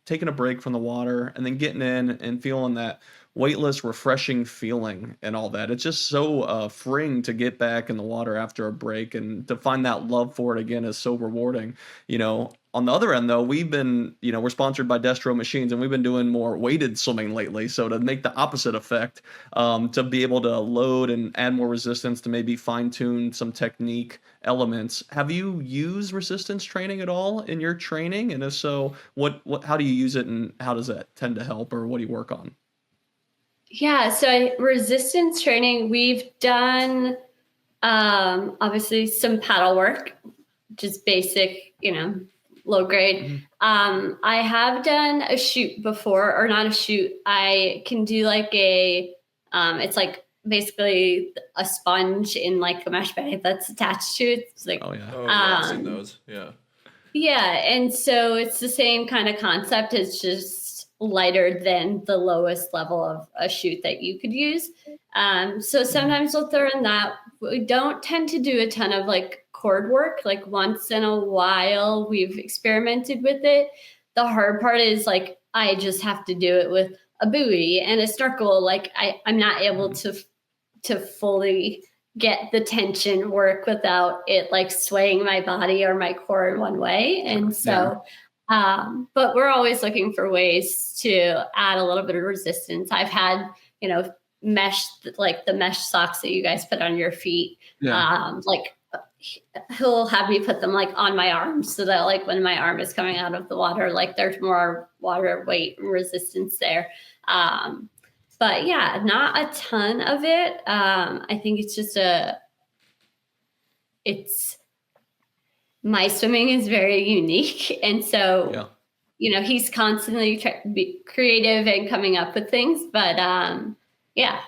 S4: taking a break from the water and then getting in and feeling that weightless, refreshing feeling and all that. It's just so freeing to get back in the water after a break and to find that love for it again is so rewarding. On the other end, though, we've been, we're sponsored by Destro Machines, and we've been doing more weighted swimming lately. So to make the opposite effect, to be able to load and add more resistance, to maybe fine tune some technique elements. Have you used resistance training at all in your training? And if so, how do you use it, and how does that tend to help, or what do you work on?
S2: Yeah, so resistance training, we've done obviously some paddle work, just basic, low grade. I have done a shoot before, or not a shoot. I can do like it's like basically a sponge in like a mesh bag that's attached to it. It's like,
S1: oh yeah, I've seen those. Yeah.
S2: Yeah, and so it's the same kind of concept. It's just lighter than the lowest level of a chute that you could use. So sometimes we'll throw in that. We don't tend to do a ton of like cord work. Like once in a while, we've experimented with it. The hard part is like I just have to do it with a buoy and a snorkel. Like I'm not able to fully get the tension work without it like swaying my body or my core in one way. And so but we're always looking for ways to add a little bit of resistance. I've had, mesh, like the mesh socks that you guys put on your feet. Like he'll have me put them like on my arms so that like when my arm is coming out of the water, like there's more water weight and resistance there. But yeah, not a ton of it. I think it's just my swimming is very unique. And so, he's constantly trying to be creative and coming up with things, but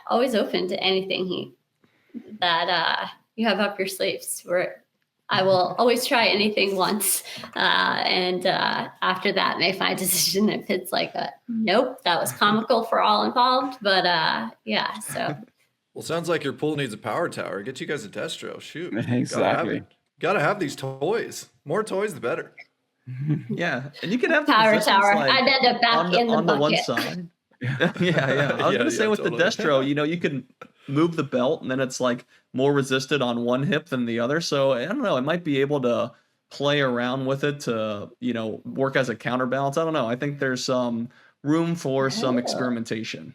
S2: always open to anything that you have up your sleeves. Where I will always try anything once. And after that, make my decision if it's like nope, that was comical for all involved. But so.
S1: Well, sounds like your pool needs a power tower. Get you guys a Destro. Shoot.
S3: Exactly.
S1: Gotta have these toys. More toys, the better.
S4: Yeah, and you can have
S2: power tower.
S4: Like
S2: I'd end up back in the
S4: on
S2: bucket.
S4: the one side. Yeah. I was gonna say with totally. The Destro, you can move the belt, and then it's like more resisted on one hip than the other. So I don't know. I might be able to play around with it to work as a counterbalance. I don't know. I think there's some room for some experimentation.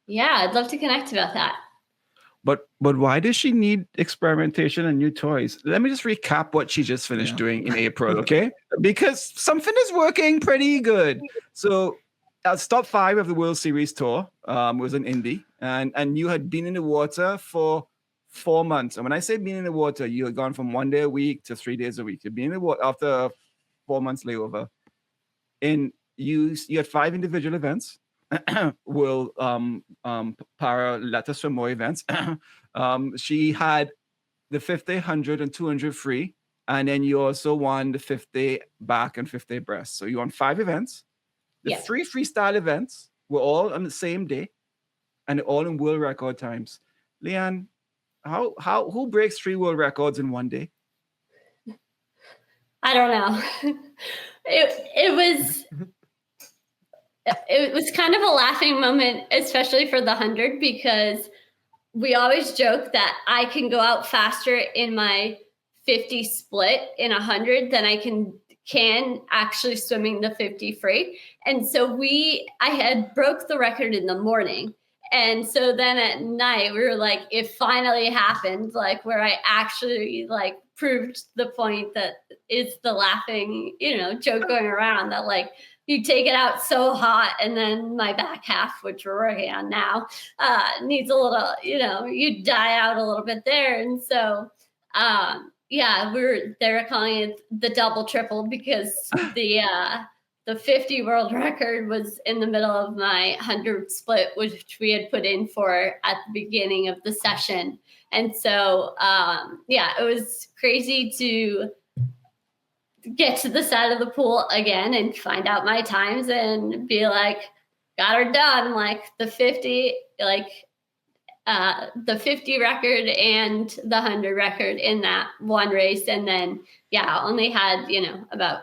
S2: Yeah, I'd love to connect about that.
S3: But why does she need experimentation and new toys? Let me just recap what she just finished doing in April, okay? Because something is working pretty good. So top 5 of the World Series tour was in Indy, and you had been in the water for 4 months. And when I say being in the water, you had gone from 1 day a week to 3 days a week. You'd been in the water after 4 months layover. And you had 5 individual events. Will para let us swim more events. She had the 50, 100, and 200 free, and then you also won the 50 back and 50 breast. So you won 5 events. The 3 freestyle events were all on the same day, and all in world record times. Leanne, who breaks 3 world records in one day?
S2: I don't know. It was kind of a laughing moment, especially for the 100, because we always joke that I can go out faster in my 50 split in 100 than I can actually swimming the 50 free. And so I had broke the record in the morning. And so then at night we were like, it finally happened, like where I actually like proved the point that it's the laughing, joke going around that like, you take it out so hot, and then my back half, which we're working on now, needs a little, you die out a little bit there. And so, they're calling it the double triple because the 50 world record was in the middle of my 100 split, which we had put in for at the beginning of the session. And so, it was crazy to get to the side of the pool again and find out my times and be like, got her done, like the 50, the 50 record and the 100 record in that one race. And then, only had, about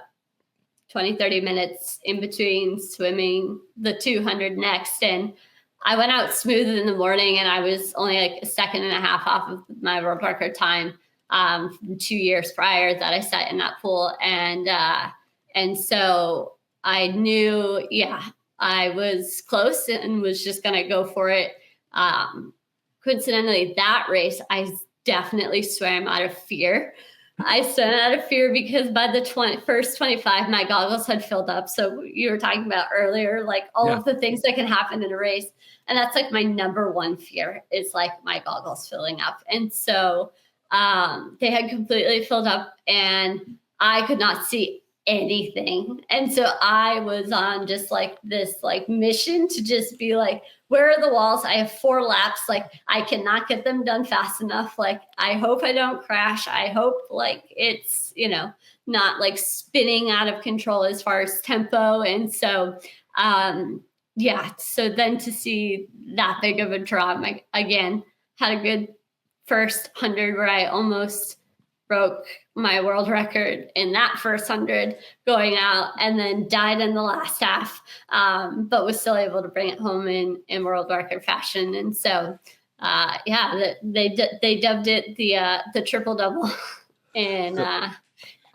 S2: 20, 30 minutes in between swimming the 200 next. And I went out smooth in the morning, and I was only like a second and a half off of my world record time 2 years prior that I set in that pool. And so I knew, I was close and was just going to go for it. Coincidentally, that race, I definitely swam out of fear. I swam out of fear because by the first 25, my goggles had filled up. So you were talking about earlier, like all of the things that can happen in a race. And that's like my number one fear is like my goggles filling up. And so they had completely filled up and I could not see anything. And so I was on just like this like mission to just be like, where are the walls? I have 4 laps. Like I cannot get them done fast enough. Like I hope I don't crash. I hope like it's, not like spinning out of control as far as tempo. And so, so then to see that big of a drop, again, had a good first 100 where I almost broke my world record in that first 100 going out, and then died in the last half, but was still able to bring it home in world record fashion. And so, they dubbed it the triple double, and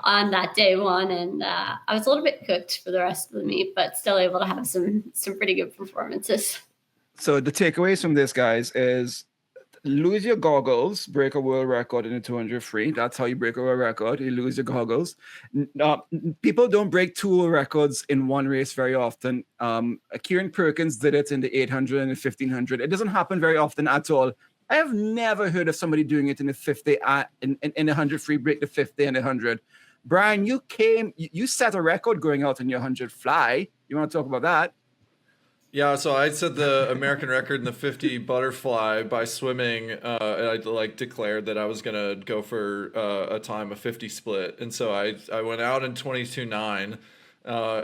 S2: on that day one, and I was a little bit cooked for the rest of the meet, but still able to have some pretty good performances.
S3: So the takeaways from this, guys, is lose your goggles, break a world record in the 200 free. That's how you break a world record. You lose your goggles. People don't break 2 world records in one race very often. Kieran Perkins did it in the 800 and the 1500. It doesn't happen very often at all. I have never heard of somebody doing it in the 50 in the 100 free, break the 50 and the 100. Brian, you set a record going out in your 100 fly. You want to talk about that?
S1: Yeah, so I set the American record in the 50 butterfly by swimming. I declared that I was gonna go for a time of 50 split, and so I went out in 22.9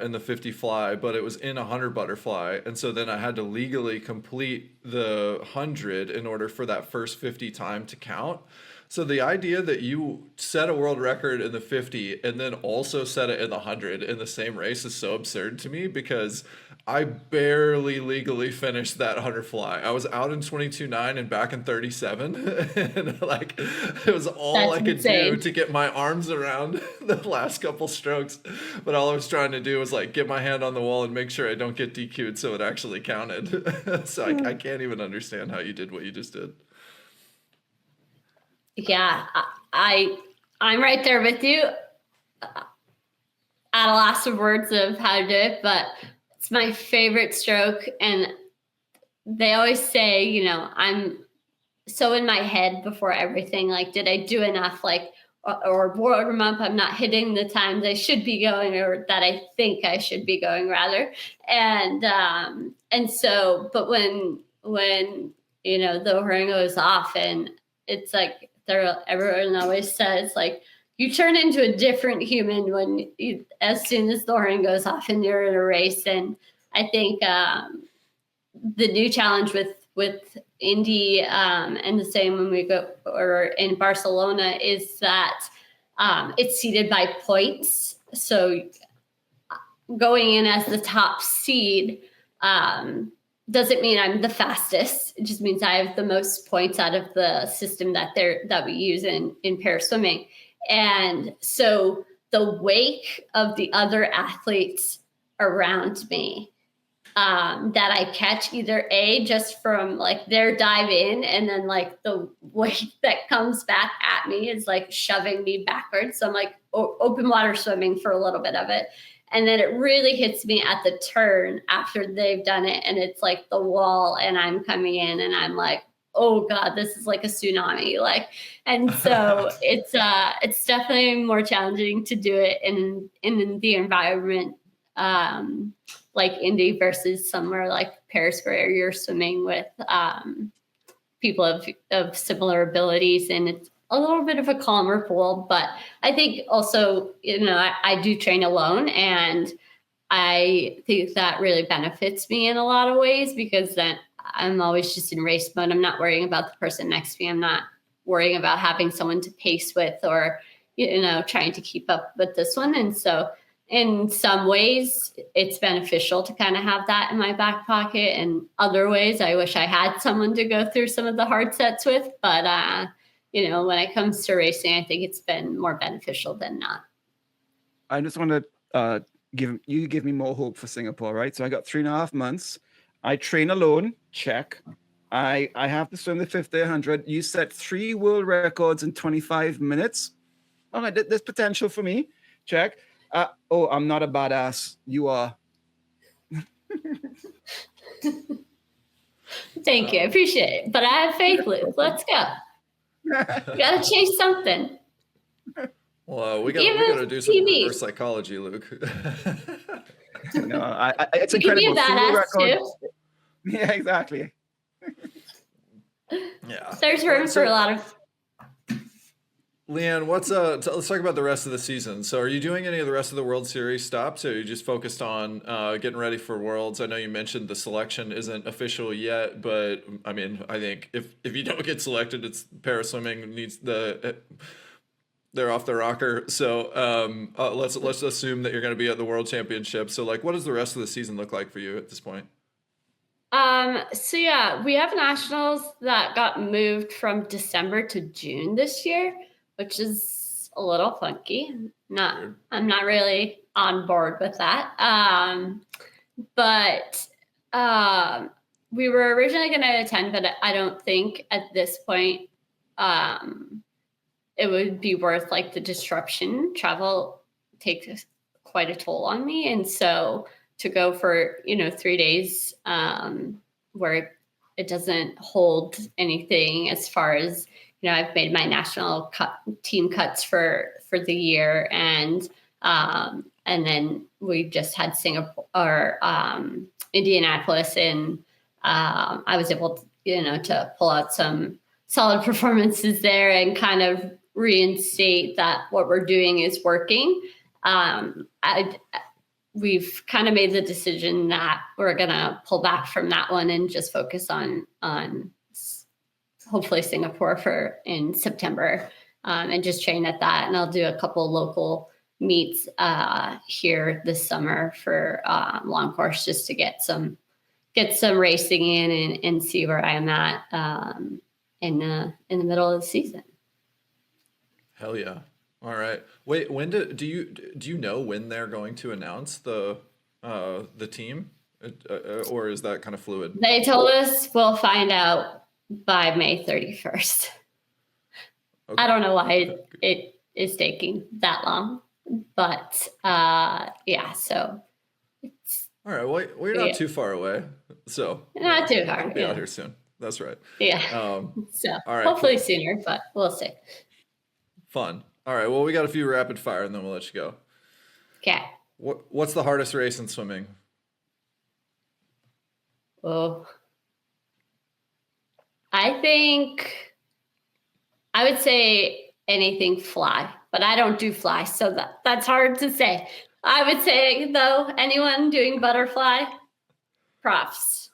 S1: in the 50 fly, but it was in 100 butterfly, and so then I had to legally complete the 100 in order for that first 50 time to count. So the idea that you set a world record in the 50 and then also set it in the 100 in the same race is so absurd to me, because I barely legally finished that 100 fly. I was out in 22.9 and back in 37, and like it was all I could do to get my arms around the last couple strokes. But all I was trying to do was like get my hand on the wall and make sure I don't get DQ'd so it actually counted. So I can't even understand how you did what you just did.
S2: Yeah, I'm right there with you. At a loss of words of how to do it, but it's my favorite stroke. And they always say, I'm so in my head before everything. Like, did I do enough? Like, or warm up, I'm not hitting the times I should be going, or that I think I should be going rather. And so, but when the horn goes off, and it's like, everyone always says, like, you turn into a different human as soon as the horn goes off and you're in a race. And I think the new challenge with Indy and the same when we go or in Barcelona is that it's seeded by points. So going in as the top seed doesn't mean I'm the fastest. It just means I have the most points out of the system that we use in para swimming. And so the wake of the other athletes around me that I catch, either just from like their dive in, and then like the wake that comes back at me is like shoving me backwards. So I'm like open water swimming for a little bit of it. And then it really hits me at the turn after they've done it. And it's like the wall, and I'm coming in and I'm like, oh God, this is like a tsunami. Like, and so it's definitely more challenging to do it in the environment like Indy versus somewhere like Paris, where you're swimming with people of similar abilities, and it's a little bit of a calmer pool. But I think also, I do train alone, and I think that really benefits me in a lot of ways, because then I'm always just in race mode. I'm not worrying about the person next to me. I'm not worrying about having someone to pace with, or, trying to keep up with this one. And so in some ways it's beneficial to kind of have that in my back pocket. And other ways, I wish I had someone to go through some of the hard sets with. But, when it comes to racing, I think it's been more beneficial than not.
S3: I just want to give me more hope for Singapore, right? So I got 3.5 months. I train alone, check. I have to swim the 50, 100. You set 3 world records in 25 minutes. All right, there's potential for me. Check. I'm not a badass. You are.
S2: Thank you. I appreciate it. But I have faith, Luke. Let's go. You got to chase something.
S1: Well, we got to do some reverse psychology, Luke.
S3: No, it's incredible.
S2: You can be a badass too.
S3: Yeah, exactly.
S1: Yeah.
S2: There's room for a lot of.
S1: Leanne, let's talk about the rest of the season. So are you doing any of the rest of the World Series stops, or are you just focused on getting ready for Worlds? I know you mentioned the selection isn't official yet, but I mean, I think if you don't get selected, it's paraswimming needs they're off the rocker. So let's assume that you're going to be at the World Championship. So what does the rest of the season look like for you at this point?
S2: So yeah, we have nationals that got moved from December to June this year, which is a little funky. I'm not really on board with that. But we were originally going to attend, but I don't think at this point it would be worth the disruption. Travel takes quite a toll on me. And so to go for, 3 days where it doesn't hold anything as far as, I've made my national team cuts for the year. And then we just had Singapore or Indianapolis, and I was able to, to pull out some solid performances there and kind of reinstate that what we're doing is working. We've kind of made the decision that we're going to pull back from that one and just focus on hopefully Singapore in September, and just train at that. And I'll do a couple local meets here this summer for long course, just to get some racing in and see where I am at in the middle of the season.
S1: Hell yeah. All right. Wait, when do you know when they're going to announce the team, or is that kind of fluid?
S2: They told us we'll find out by May 31st. Okay. I don't know why it is taking that long, but yeah. So it's
S1: all right. Well, we're not too far away, so
S2: not too hard.
S1: We'll be out here soon. That's right.
S2: Yeah. So all right, hopefully sooner, but we'll see.
S1: Fun. All right. Well, we got a few rapid fire, and then we'll let you go.
S2: Okay.
S1: What's the hardest race in swimming?
S2: Oh, I think I would say anything fly, but I don't do fly, so that's hard to say. I would say, though, anyone doing butterfly, props.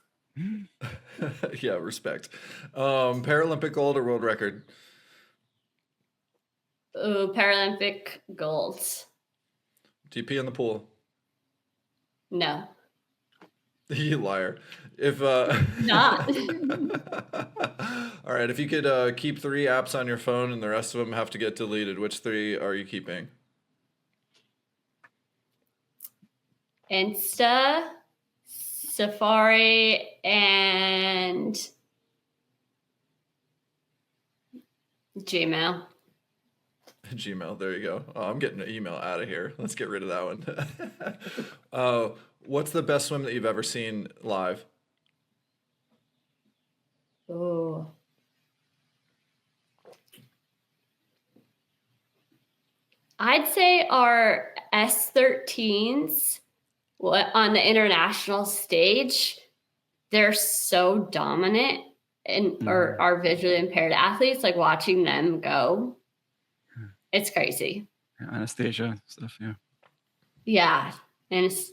S1: Yeah, respect. Paralympic gold or world record?
S2: Ooh, Paralympic gold.
S1: Do you pee in the pool?
S2: No.
S1: You liar. If
S2: not.
S1: All right, if you could keep 3 apps on your phone and the rest of them have to get deleted, which 3 are you keeping?
S2: Insta, Safari, and Gmail.
S1: Gmail, there you go. Oh, I'm getting an email out of here. Let's get rid of that one. What's the best swim that you've ever seen live?
S2: Oh. I'd say our S13s on the international stage, they're so dominant, and or our visually impaired athletes, watching them go, it's crazy.
S3: Anastasia stuff, yeah.
S2: Yeah. and it's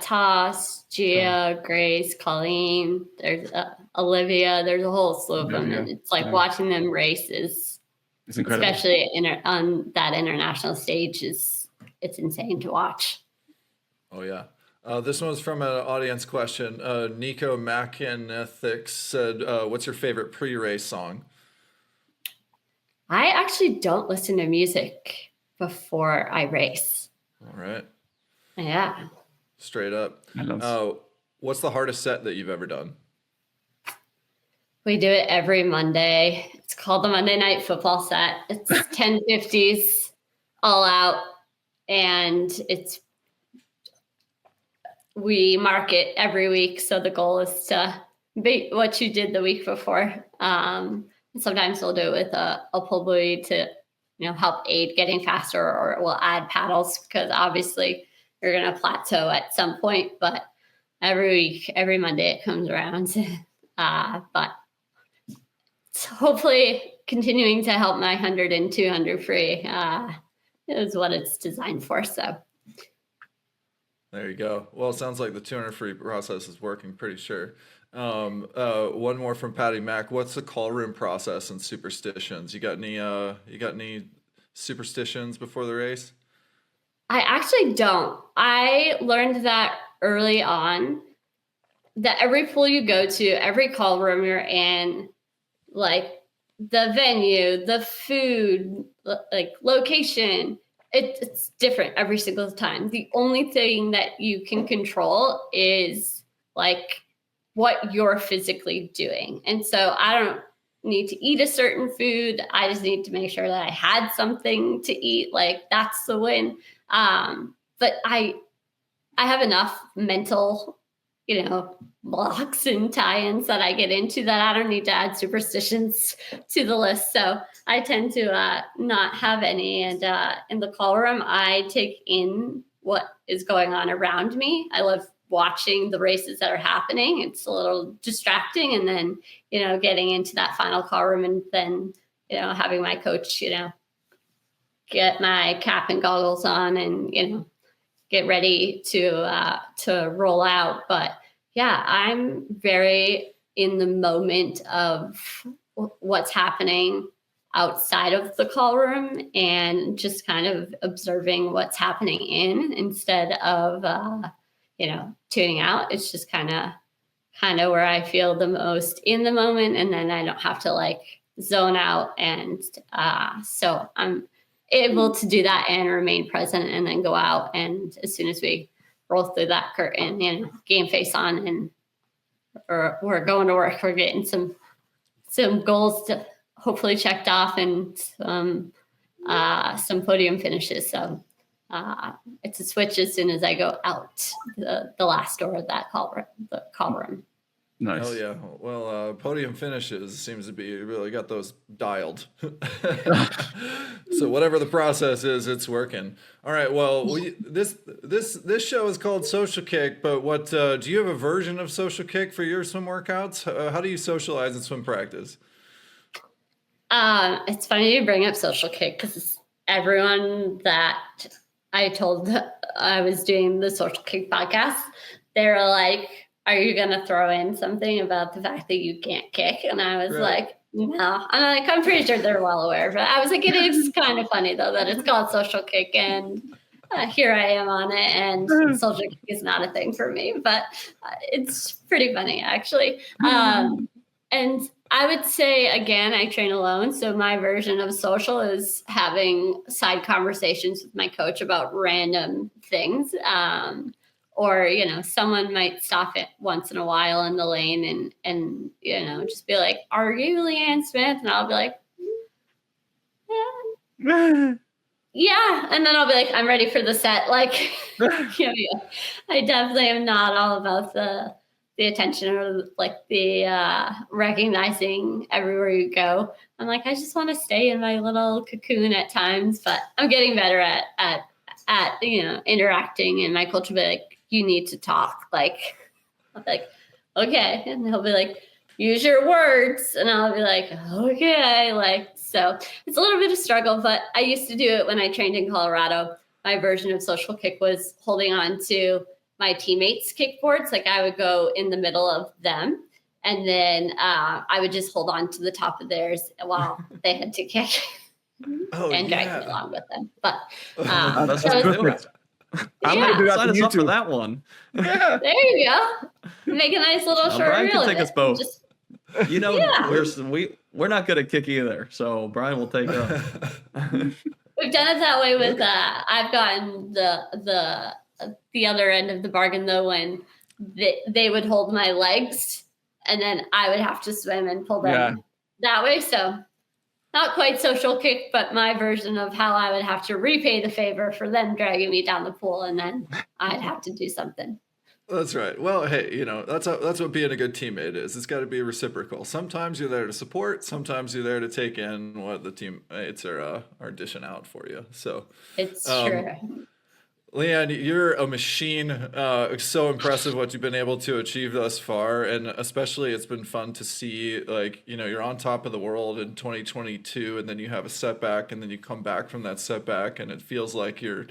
S2: Toss, Gia, Grace, Colleen. There's Olivia. There's a whole slew of them, and it's like watching them race is
S3: It's incredible.
S2: especially on that international stage it's insane to watch.
S1: Oh yeah. This one's from an audience question. Nico McInethix said, "What's your favorite pre-race song?"
S2: I actually don't listen to music before I race.
S1: All right.
S2: Yeah.
S1: Straight up.
S3: I love
S1: What's the hardest set that you've ever done?
S2: We do it every Monday. It's called the Monday Night Football set. It's 1050s all out, and we mark it every week. So the goal is to beat what you did the week before. Sometimes we'll do it with a pull buoy to, help aid getting faster, or we'll add paddles because obviously you're going to plateau at some point. But every week, every Monday it comes around. But it's hopefully continuing to help my 100 and 200 free is what it's designed for. So.
S1: There you go. Well, it sounds like the 200 free process is working, pretty sure. One more from Patty Mack. What's the call room process and superstitions? You got any superstitions before the race?
S2: I actually don't. I learned that early on, that every pool you go to, every call room you're in, like the venue, the food, like location, it's different every single time. The only thing that you can control is like what you're physically doing. And so I don't need to eat a certain food. I just need to make sure that I had something to eat. Like that's the win. But I have enough mental, blocks and tie-ins that I get into that I don't need to add superstitions to the list. So I tend to not have any. And in the call room, I take in what is going on around me. I love watching the races that are happening. It's a little distracting. And then, getting into that final call room and then, having my coach, get my cap and goggles on and, get ready to roll out. But yeah, I'm very in the moment of what's happening outside of the call room and just kind of observing what's happening instead of, tuning out. It's just kind of where I feel the most in the moment. And then I don't have to zone out. And so I'm able to do that and remain present and then go out. And as soon as we roll through that curtain, game face on and we're going to work, we're getting some goals to hopefully checked off and some podium finishes. So it's a switch as soon as I go out the last door of that call room.
S3: Nice.
S1: Oh yeah. Well, podium finishes seems to be really got those dialed. So whatever the process is, it's working. All right. Well, this show is called Social Kick, but what do you have a version of Social Kick for your swim workouts? How do you socialize in swim practice?
S2: It's funny you bring up Social Kick because everyone that I told I was doing the Social Kick podcast, they were like, are you going to throw in something about the fact that you can't kick? And I was like, no. I'm pretty sure they're well aware. But I was like, it is kind of funny, though, that it's called Social Kick. And here I am on it. And Social Kick is not a thing for me. But it's pretty funny, actually. And I would say, again, I train alone. So my version of social is having side conversations with my coach about random things. Or, someone might stop it once in a while in the lane and just be like, are you Leanne Smith? And I'll be like, yeah. And then I'll be like, I'm ready for the set. Like, I definitely am not all about the attention or the recognizing everywhere you go. I'm like, I just want to stay in my little cocoon at times, but I'm getting better at interacting, and my coach will be like, you need to talk. Like, I'll be like, okay. And he'll be like, use your words. And I'll be like, okay. So it's a little bit of struggle, but I used to do it when I trained in Colorado. my version of social kick was holding on to my teammates' kickboards. Like I would go in the middle of them, and then I would just hold on to the top of theirs while they had to kick and drag me along with them. But
S4: that's
S2: so
S4: perfect. I'm gonna do that. Sign us up for that one.
S3: Yeah.
S2: there you go. Make a nice little short
S4: Brian
S2: reel
S4: can
S2: of
S4: take
S2: it.
S4: us both.
S2: Just,
S4: You know, we're not good at kick either, so Brian will take up.
S2: we've done it that way with I've gotten the other end of the bargain though, when they would hold my legs and then I would have to swim and pull them that way. So not quite social kick, but my version of how I would have to repay the favor for them dragging me down the pool, and then I'd have to do something.
S1: That's right. Well, hey, you know, that's what being a good teammate is. It's got to be reciprocal. Sometimes you're there to support. Sometimes you're there to take in what the teammates are dishing out for you. So
S2: it's true.
S1: Leanne, you're a machine. It's so impressive what you've been able to achieve thus far, and especially it's been fun to see, like, you know, you're on top of the world in 2022, and then you have a setback, and then you come back from that setback, and it feels like you're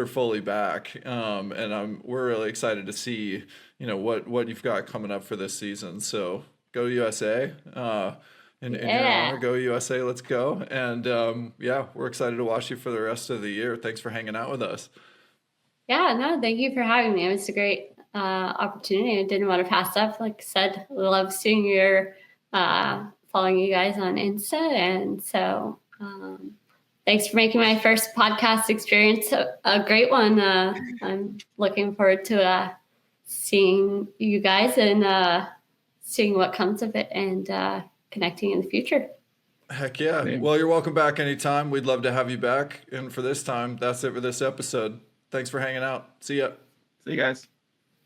S1: fully back. And we're really excited to see, you know, what you've got coming up for this season. So go USA. In your honor, go USA. Let's go. And we're excited to watch you for the rest of the year. Thanks for hanging out with us.
S2: Yeah, no, thank you for having me. It was a great opportunity. I didn't want to pass up. Like I said, love seeing your following you guys on Insta. And so thanks for making my first podcast experience a great one. I'm looking forward to seeing you guys and seeing what comes of it and connecting in the future.
S1: Heck yeah. Well, you're welcome back anytime. We'd love to have you back. And for this time, that's it for this episode. Thanks for hanging out. See ya.
S3: See you guys.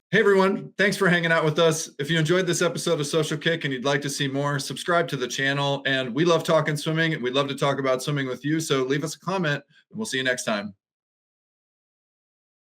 S1: Hey everyone, thanks for hanging out with us. If you enjoyed this episode of Social Kick and you'd like to see more, subscribe to the channel. And we love talking swimming, and we'd love to talk about swimming with you. So leave us a comment and we'll see you next time.